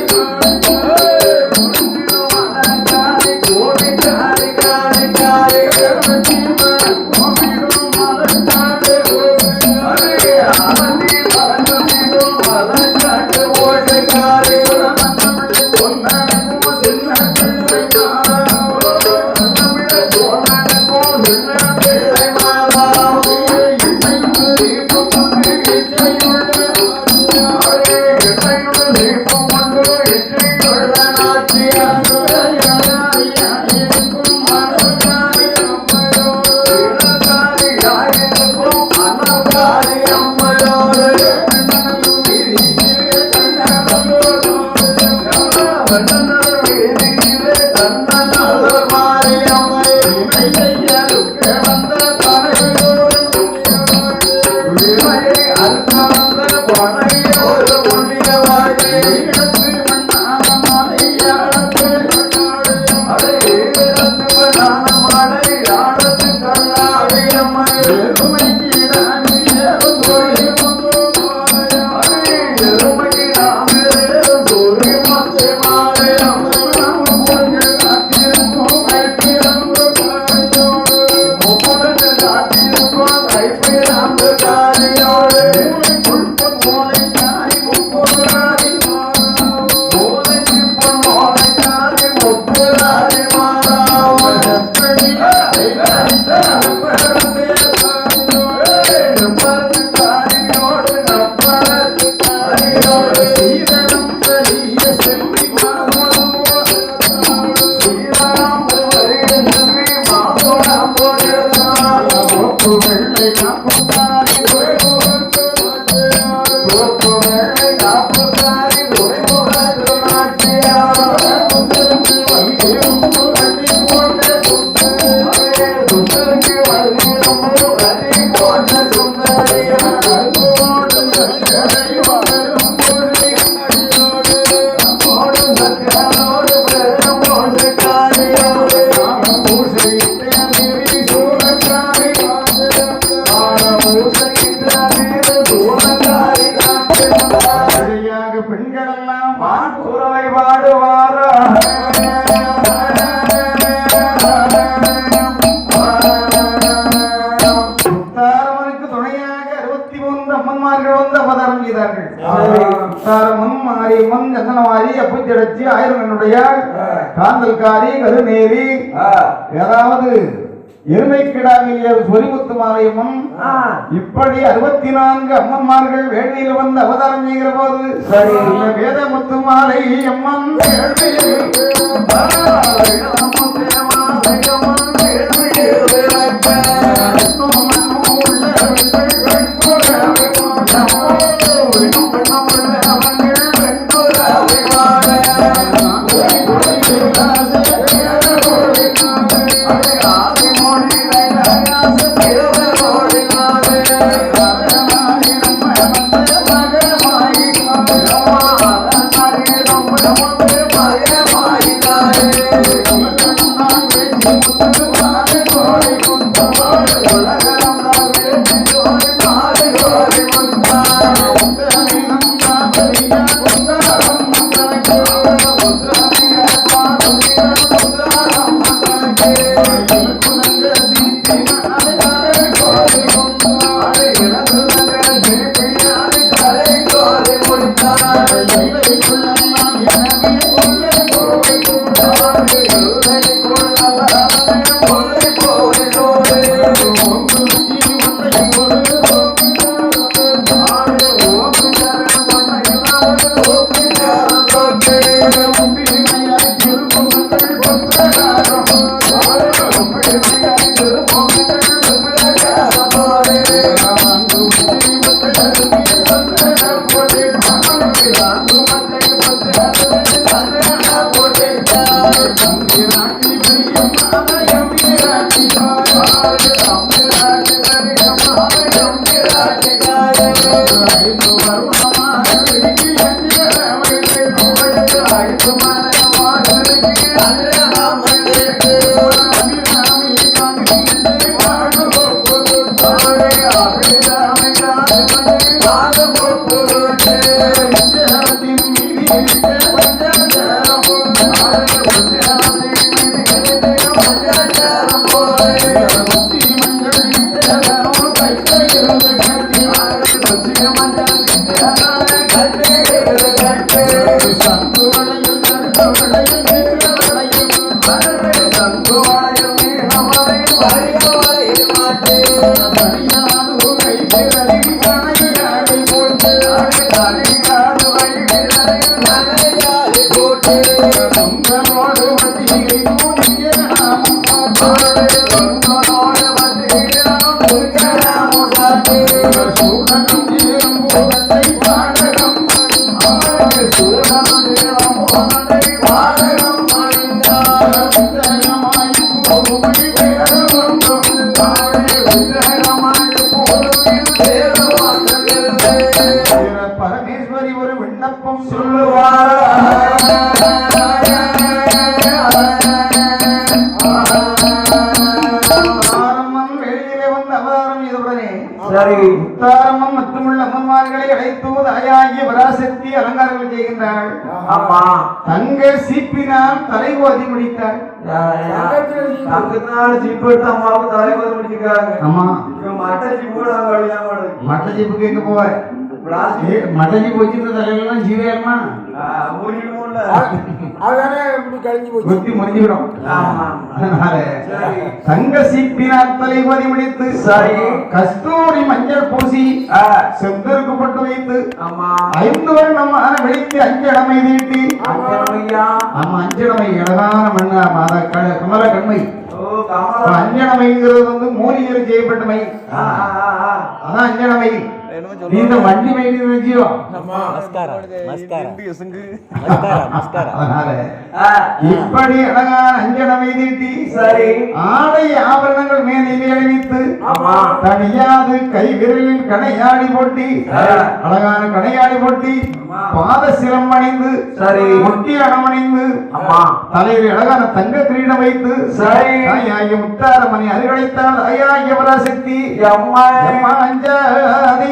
கோடிக்காரி காரி காரி கோவிலும் மலர்ந்தாடு ஆனந்தி மலர்ந்திடும் மலர்காட்டு ஓட்டுக்காரி பொன்னடக்கும் சின்ன பிள்ளை பெண்களெல்லாம் மாட்டுறவை பாடுவாரா முத்தாரம்மனுக்கு துணையாக 63 அம்மன்மார்கள் வந்து அவதாரம் செய்தார்கள். முத்தாரம்மன், மாரியம்மன், சந்தனமாரி, அப்புச்சடச்சி, ஆயிரங்கனுடைய காந்தல்காரி, கருநேரி, ஏதாவது எருமைக்கிடாவில் சொரிமுத்து மாரியம்மன், இப்படி 64 அம்மன்மார்கள் வேள்வியில் வந்து அவதாரம் செய்கிற போது சரி வேதமுத்து மாலை அம்மன் வேள்வியில் பரமேஸ்வரி ஒரு விண்ணப்பம் வெளியிலே வந்த அவதாரம் இதுடனே சரி உத்தாரம்மன் மற்றும் உள்ள அம்மன்மார்களை அழைத்து தாயாகிய பராசக்தி அலங்காரங்கள் செய்கின்றாள். ஆமா தங்க சீப்பினால் தலைகோதி முடித்தாள். தங்கத்தினால ஜீப் எடுத்து அம்மாவுக்கு தலைவர் முடிச்சிருக்காங்க. ஆமா மட்ட ஜீப்பு மட்ட ஜீப்புக்கு எங்க போவ மட்ட ஜீப் வச்சிருந்த தலைவெல்லாம் ஜீவியமா புத்தி முடிஞ்சுவிடும். அதனால தங்க சீப்பினால் தலைகோதி முடித்து கஸ்தூரி மஞ்சள் பூசி செந்தருக்கு பட்டு வைத்து 5 வருடம் வெடித்து அஞ்சடமை தீட்டி அஞ்சடமை அழகான மண்ணா கமல கண்மை அஞ்சனமைங்கிறது வந்து மூலிகையில் செய்யப்பட்ட மை. அதான் அஞ்சனமை. இந்த வண்டி மை நினைச்சியோ இப்படி அழகான அஞ்சனமை தீட்டி ஆடை ஆபரணங்கள் மேலே அணிவித்து தனியாது கை விரலில் கணையாடி போட்டி அழகான கணையாடி போட்டி பாத சிரம் அணிந்து முட்டி அணமணிந்து தலையில் அழகான தங்க கிரீடம் வைத்து தாயாகிய முத்தாரமணி அருகழைத்தால் தாயாகிய பராசக்தி அம்மா அஞ்சாதே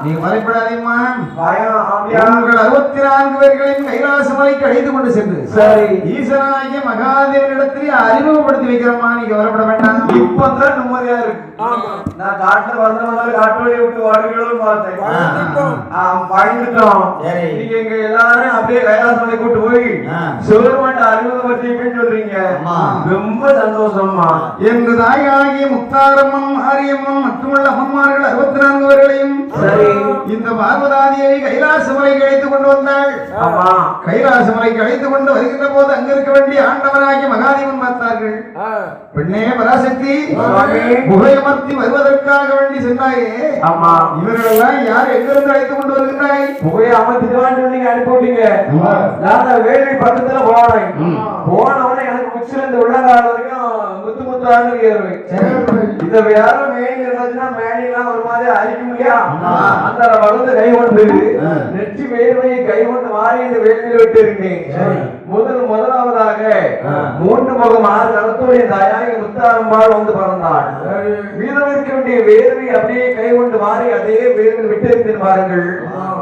நீங்க மறைப்படாதீங்கம்மா. பயம் அப்படியா? உங்கள் 64 பேர்களையும் கைலாச மலைக்கு அழைத்து கொண்டு சென்று சரி ஈசனாகிய மகாதேவனிடத்திலே அறிமுகப்படுத்தி வைக்கிறோம்மா. நீங்க வரப்பட வேண்டாம். இப்பதான் நிம்மதியா இருக்கு. நான் காட்டுல வந்தவங்க காட்டு வழி விட்டு வாடுகளும் பார்த்தேன். பயந்துட்டோம். நீங்க எங்க எல்லாரும் அப்படியே கைலாச மலை கூட்டு போய் சிவருமாட்ட அறிமுகப்படுத்தி சொல்றீங்க. ரொம்ப சந்தோஷமா என்று தாயாகிய முத்தாரம்மன் மாரியம்மன் மட்டுமல்ல அம்மன்மார்கள் 64 பேர்களையும் இந்த பார்வதாதேவி கைலாச மலைக்கு அழைத்துக் கொண்டு வந்தாள். கைலாச மலைக்கு அழைத்துக் கொண்டு வருகின்ற போது அங்க இருக்க வேண்டிய ஆண்டவனாகிய மகாதேவன் பார்த்தார்கள். பெண்ணே பராசக்தி, புகையமர்த்தி வருவதற்காக வேண்டி சென்றாயே, இவர்கள் எல்லாம் யார் எங்கிருந்து அழைத்துக் கொண்டு வருகின்றாய்? புகையை அமர்த்திட்டு நீங்க அனுப்பிவிட்டீங்க. நான் வேள்வி பக்கத்துல போனவன எனக்கு உச்சில இந்த உள்ளங்கால வரைக்கும் முத்து முத்தான்னு ஏறுவேன். இத வேற மேனி இருந்துச்சுன்னா மேனிலாம் ஒரு மாதிரி அழிக்கும் இல்லையா? அந்த வளர்ந்து கை கொண்டு நெற்றி வேர்வையை கை கொண்டு மாறி இந்த வேள்வியில் விட்டு இருக்கேன். முதலாவதாக 3 முகம் 6 கலத்துடைய தாயாகி முத்தாரம்பாள் வந்து பிறந்தாள். மீதம் இருக்க வேண்டிய வேர்வை அப்படியே கை கொண்டு மாறி அதே வேர்வையில் விட்டு இருந்திருப்பார்கள்.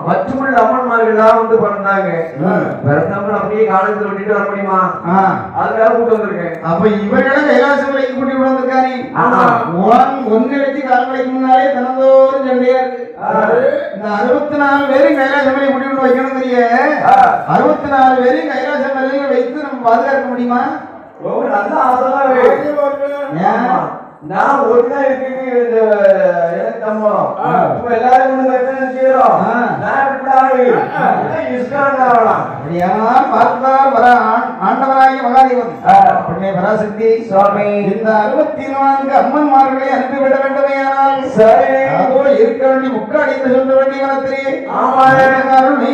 மற்றுமுள்ள அம்மன்மார்கள் தான் வந்து பிறந்தாங்க. பிறந்தவங்க அப்படியே காலத்தில் விட்டுட்டு வர முடியுமா? அதுக்காக கூட்டு வந்திருக்கேன். அப்ப இவர்களை கைலாச மலைக்கு கூட்டி வந்திருக்காரு. ஒன்னு வச்சு காலமலைக்கு முன்னாலே தினந்தோறும் சண்டையா இருக்கு. இந்த 64 பேரும் கைலாச மலையை கூட்டி கொண்டு வைக்கணும். 64 பேரையும் கைலாச மலையில வைத்து நம்ம பாதுகாக்க முடியுமா? நல்ல ஆசைதான். நான் ஒருதான் இருக்கு எனக்கு சம்பளம். இப்ப எல்லாரும் ஒண்ணு செய்யறோம். நான் பார்த்தால் வர ஆண்டவராகிய மகாதேவன் பெண்ணே பராசக்தி சுவாமி இந்த 64 அம்மன்மார்களை அனுப்பிவிட வேண்டுமையானால் சரி அதோடு இருக்க வேண்டிய முக்காடி என்று சொல்ல வேண்டிய வனத்திலே அருணை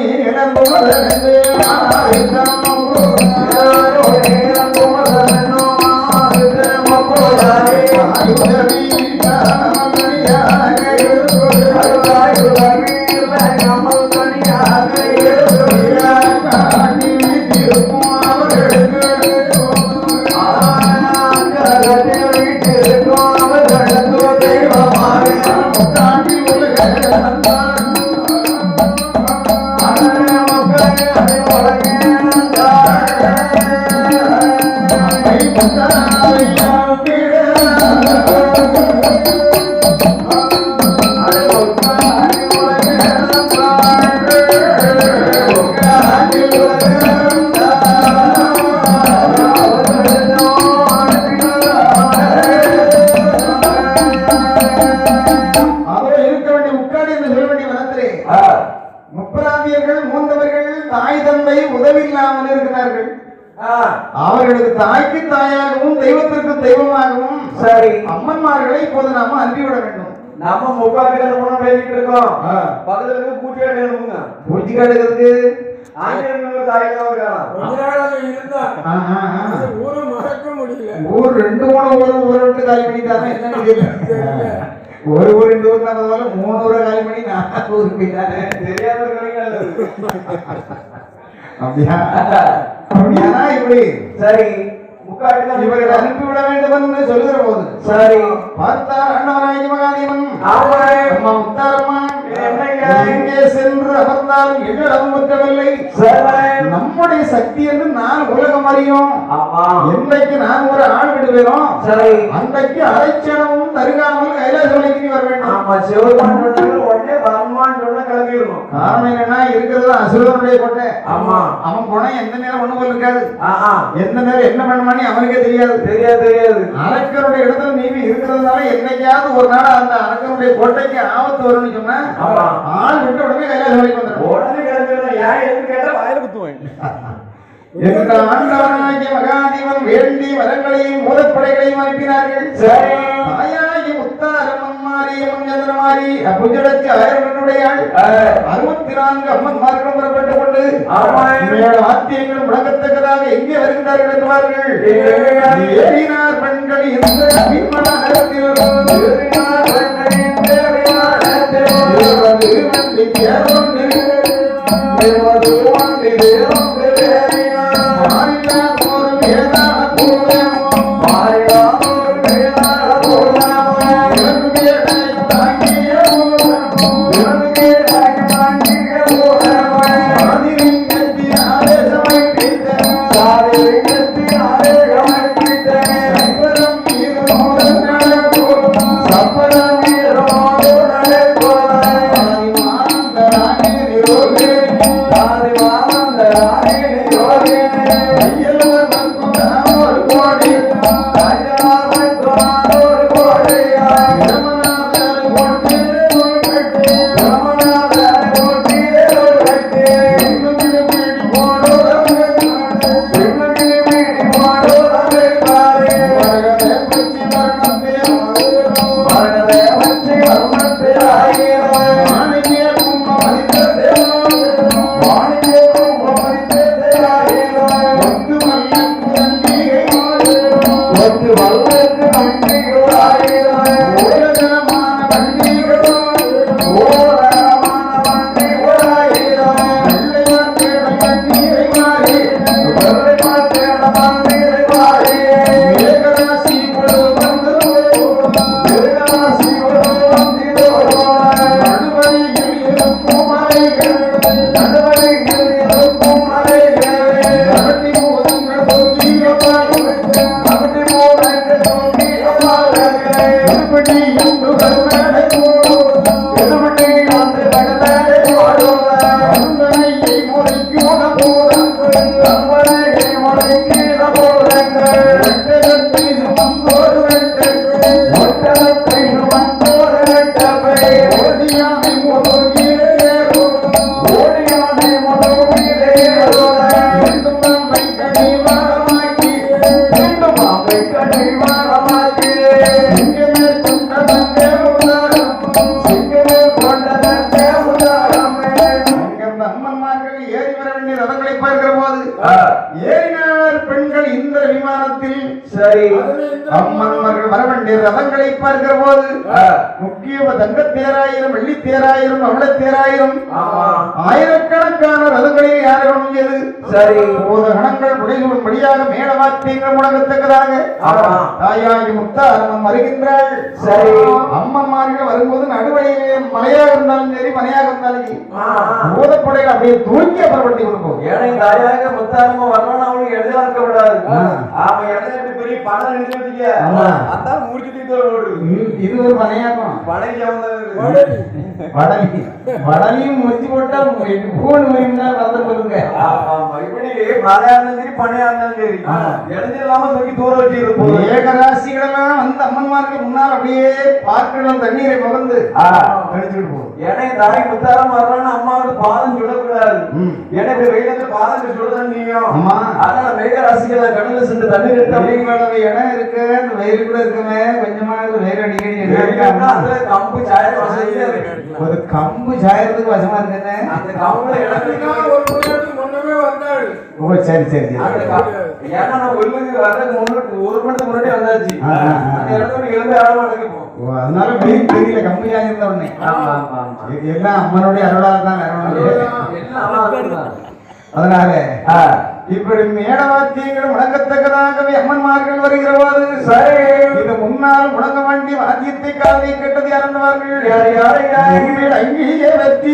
அவர்களுக்கு தாய்க்கு தாயாகவும் தெய்வத்திற்கு தெய்வமாகவும் சரி அம்மன்மார்களை இப்போது நாம அனுப்பிவிட வேண்டும். நம்ம முக்காட்டுக்கு போன பேசிட்டு இருக்கோம். பக்கத்துல இருந்து பூச்சி எடுக்கணுங்க. பூச்சி எடுக்கிறதுக்கு ஆயிரம் தாயெல்லாம் இருந்தா ஊரு மறக்க முடியல. ஊர் 2-3 ஊரை விட்டு காலி பண்ணிட்டாங்க. என்ன ஒரு ஊர் 2 ஊர் நம்ம 3 ஊரை காலி பண்ணி 4 ஊருக்கு போயிட்டாங்க. தெரியாத அப்படியா? அப்படியானா இப்படி சரி முக்காட்டுக்கு இவர்களை அனுப்பிவிட வேண்டும் என்று சொல்லுகிற போது சரி பார்த்தார் அண்ணவராகிய மகாதேவன் முத்தாரம்மன் எங்கே சென்று அமர்ந்தால் எங்களிடம் முற்றவில்லை. நம்முடைய சக்தி என்று நான் உலகம் அறியும். என்றைக்கு நான் ஒரு ஆள் விடுவேனோ சரி அன்றைக்கு அரைச்சனமும் தருகாமல் கைலாச மலைக்கு வர வேண்டும். ஆமா சிவபெருமான் உடனே வரமான்னு சொன்னா கிளம்பிடணும். காரணம் என்னன்னா இருக்கிறது அசுரனுடைய கோட்டை. ஆமா அவன் போனா எந்த நேரம் ஒண்ணு போல இருக்காது. எந்த நேரம் என்ன பண்ணுவானே அவனுக்கே தெரியாது. தெரியாது அரக்கனுடைய இடத்துல நீவி இருக்கிறதுனால என்னைக்காவது ஒரு நாள் அந்த அரக்கனுடைய கோட்டைக்கு ஆபத்து வரும்னு சொன்னா ஆள் விட்டு உடனே கைலாச மலைக்கு வந்துடும். உடனே கிளம்பிடணும். ஏன் எதுக்கு கேட்டா வாயில குத்துவேன். என்ற ஆண்டவனாகிய மகாதேவன் வேண்டி வரங்களையும் மூலப்படைகளையும் அனுப்பினார்கள். தாயாகி முத்தாரம்மன் மாரியம்மன் சந்திரமாரி புஜடச்சி 1000 பெண்ணுடையாள் 64 அம்மன்மார்களும் புறப்பட்டுக் கொண்டு வாத்தியங்களும் முழங்கத்தக்கதாக எங்கே வருகின்றார்கள் என்பார்கள். ஏறினார் பெண்கள் இந்த நகரத்தில் Yeah. ரதங்களை பார்க்கிற போது முக்கிய தங்க தேராயிரம் வெள்ளி தேராயிரம் அவள தேராயிரம் ஆயிரக்கணக்கான ரதங்களில் யார் வழங்கியது சரி கணங்கள் முடியாத மேல வார்த்தைகள் முழங்கத்தக்கதாக தாயாகி முத்தாரம்மன் வருகின்றாள் சரி அம்மன்மார்கள் வரும்போது நடுவழியிலே மலையாக இருந்தாலும் சரி மனையாக இருந்தாலும் சரி பூதப்படையில் அப்படியே தூக்கி அப்புறப்பட்டு கொடுப்போம் ஏன்னா தாயாக முத்தாரம்மன் வரணும் அவனுக்கு எழுதலாம் இருக்க விடாது அவன் எழுதிட்டு பெரிய பணம் எழுதிட்டு அதான் முடிச்சுட்டு இது ஒரு பனையாக்கம் வடலையும் முடிச்சு போட்டா போன் வளர்ந்து போதுங்க ஏகராசிகளெல்லாம் வந்து அம்மன்மாருக்கு முன்னால் அப்படியே பார்க்கலாம் தண்ணீரை மகந்து கழிச்சுட்டு போகும் ஏன்னா தாய் முத்தாரம் வரலான்னு அம்மாவுக்கு பாதம் சுடக்கூடாது ஏன்னா இப்படி வெயில பாதம் சுடுதான் நீயும் அதனால மேகராசிகளை கடல்ல சென்று தண்ணீர் எடுத்து அப்படிங்கிற இடம் இருக்கு அந்த வெயில் கூட இருக்குமே கொஞ்சமா வெயில் அடிக்கடி கம்பு சாயம் ஒரு கம்பு சாயறதுக்கு வசமா இருக்குன்னு அந்த கம்புல முன்னமே வந்தாள் ஓ சரி சரி ஏன்னா நான் ஒருவருக்கு வர்றதுக்கு முன்னாடி ஒரு மணிக்கு முன்னாடி வந்தாச்சு அந்த இடத்துல எழுந்து ஆழமா நடக்கும் அதனால வெயில் தெரியல கம்பு சாயிருந்த உடனே எல்லாம் அம்மனுடைய அருளால் தான் அதனால இப்படி மேடவாத்தியங்கள் முழங்கத்தக்கதாகவே அம்மன்மார்கள் வருகிற போது சரி இது முன்னால் முழங்க வேண்டிய வாத்தியத்தை காதை கேட்டது யாருவார்கள் யார் யாரை அங்கேயே வெற்றி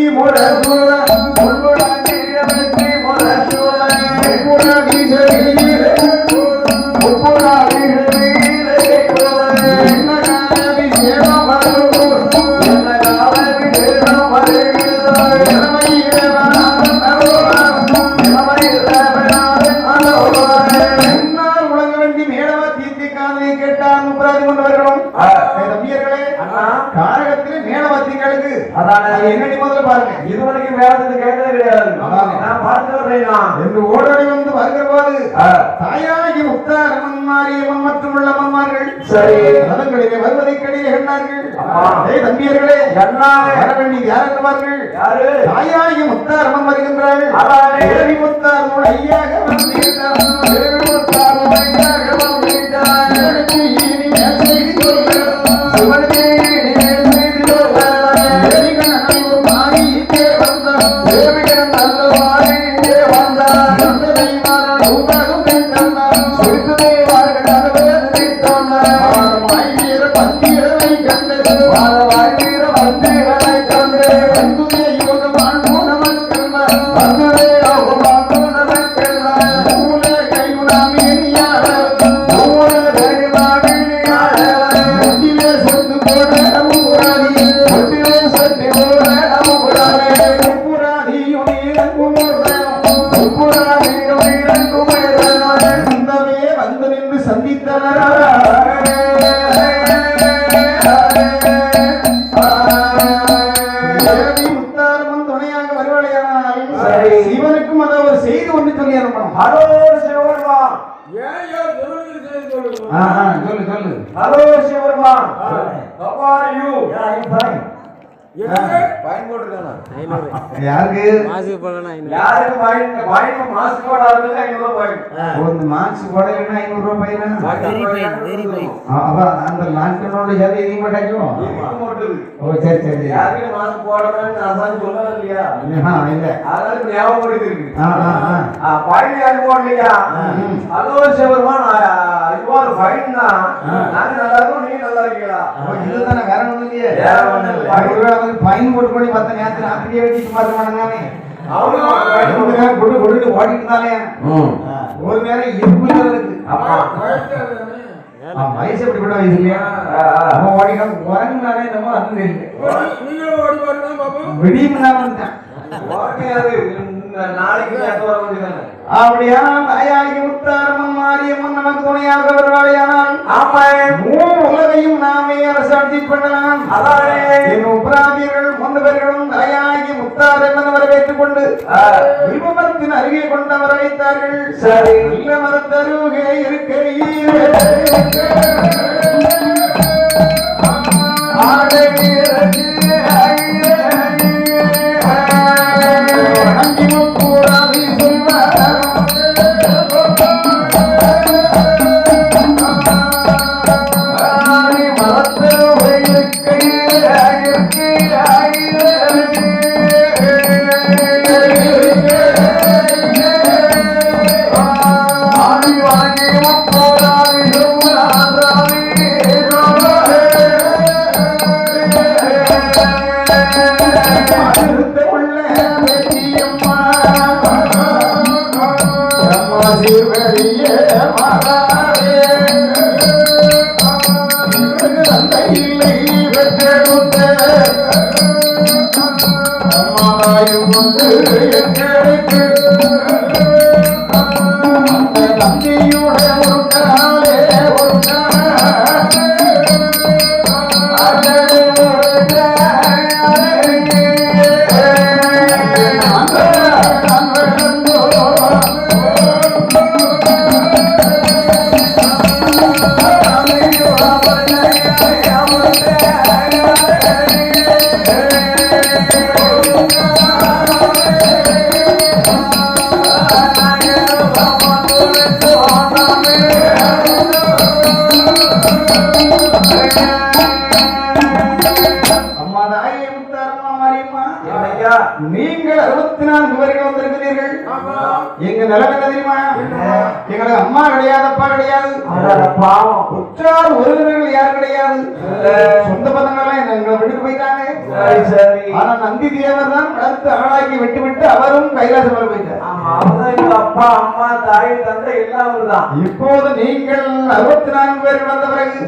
காரகத்திலே மேலவாத்திகளுக்கு என்னடி முதல்ல பாருங்க இதுவரைக்கும் வேறது கேட்டதே கிடையாது நான் பார்த்து வர்றேன் என்று ஓடோடி வந்து வருகிற போது தாயாகி முத்தாரம்மன் மாரியம்மன் மற்றும் உள்ள அம்மன்மார்கள் சரி ரதங்களிலே வருவதை கடிலே கண்டார்கள் தம்பியர்களே வர வேண்டியது யார் என்பார்கள் யாரு தாயாகி முத்தாரம்மன் வருகின்றார்கள் முத்தாரம்மன் ஐயாக வந்திருக்கிறார் Thank you. சொல்லி அனுப்பணும். ஹலோ சிவபெருமான். ஏன் ஏன் சிவனுக்கு செய்தி சொல்லணும்? சொல்லு சொல்லு. Hello Sivaperuman. How are you? எதுக்கு? ஃபைன் போட்டுருக்கானா? யாருக்கு? யாருக்கு ஃபைன்? ஃபைன் மாஸ்க் போடாதவங்க 500 ஃபைன். ஒரு மார்க்ஸ் போடலைன்னா 500 ரூபாய் ஃபைன். அப்ப அந்த லாக்டவுனோட சேர்த்து எதையும் மாட்டாச்சோ? இதுக்கு மட்டும். ஓ சரி சரி. யாருக்கு மாஸ்க் போடணும்னு அதான் சொல்லல இல்லையா? இல்ல. அதனால ஞாபகப்படுத்தி இருக்கு. ஃபைன் யாருக்கு போடலையா? ஹலோ சிவபெருமான், இப்போ ஃபைன் தான். நாங்க நல்லா இருக்கோம், நீங்க நல்லா இருக்கீங்களா? இதுதானே, வேற ஒண்ணும் இல்லையே. வேற ஒண்ணும் இல்ல. ஃபைன் போட்டு பண்ணி 10 நேரத்துல அப்படியே வச்சுட்டு பார்க்க மாட்டாங்க. அவனுக்கு கொடு கொடுத்து ஓடிட்டு இருந்தாலே ஒரு நேரம் இருப்பு இருக்கு. வயசு எப்படி கூட வயசு இல்லையா? அவன் ஓடினா உறங்கினாலே நம்ம அது தெரியல. நீங்களும் ஓடி பாருங்க பாப்போம். விடியும் நான் வந்துட்டேன். நாளைக்கு வர வேண்டியதானே? அப்படியா? தாயாகி முத்தாரம்மன் மாரியம்மன் நமக்கு துணையாக வருவாளையானால் உலகையும் நாமே அரசாட்சி பண்ணலாம். என் உபராதிகள் முன்னவர்களும் தாயாகி முத்தார் என்பதை வரவேற்றுக் கொண்டு வில்வமரத்தின் அருகே கொண்டு வர வைத்தார்கள். சரி, நல்ல மரத்தருகே இருக்கையில் நீங்கள் 64 பேர்கள் வந்திருக்கிறீர்கள். எங்க நிலைமை என்ன தெரியுமா? எங்களுக்கு அம்மா கிடையாது, அப்பா கிடையாது, உற்றார் உறவினர்கள் யாரும் கிடையாது. சொந்த பந்தங்கள்லாம் எங்களை விட்டுட்டு போயிட்டாங்க. ஆனா நந்தி தேவர் தான் வளர்த்து ஆளாக்கி விட்டு விட்டு அவரும் கைலாசம் போயிட்டார். அப்பா அம்மா தாய் தந்தை எல்லாம் தான். இப்போது நீங்கள் 64 பேர்கள் வந்த பிறகு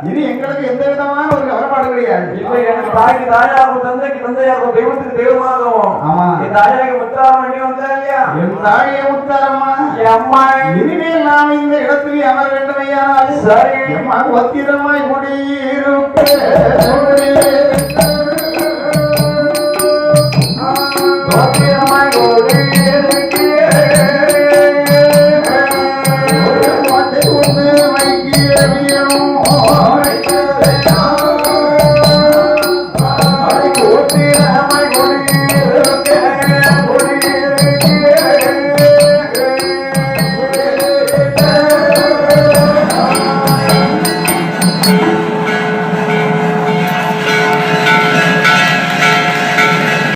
இது எங்களுக்கு எந்த விதமான ஒரு கவலைப்பாடு கிடையாது. இப்ப எனக்கு தாய்க்கு தாயாகும், தந்தைக்கு தந்தையாகும், தெய்வத்துக்கு தெய்வமாகவும். ஆமா, என் தாயாக்கு முத்தாரம் பண்ணி வந்தா இல்லையா? என் தாயை முத்தாரம்மா, என் அம்மா இனிமேல் நாம் இந்த இடத்தில் அமர வேண்டும் ஐயா. சரி, பத்திரமாய் குடியிருப்பே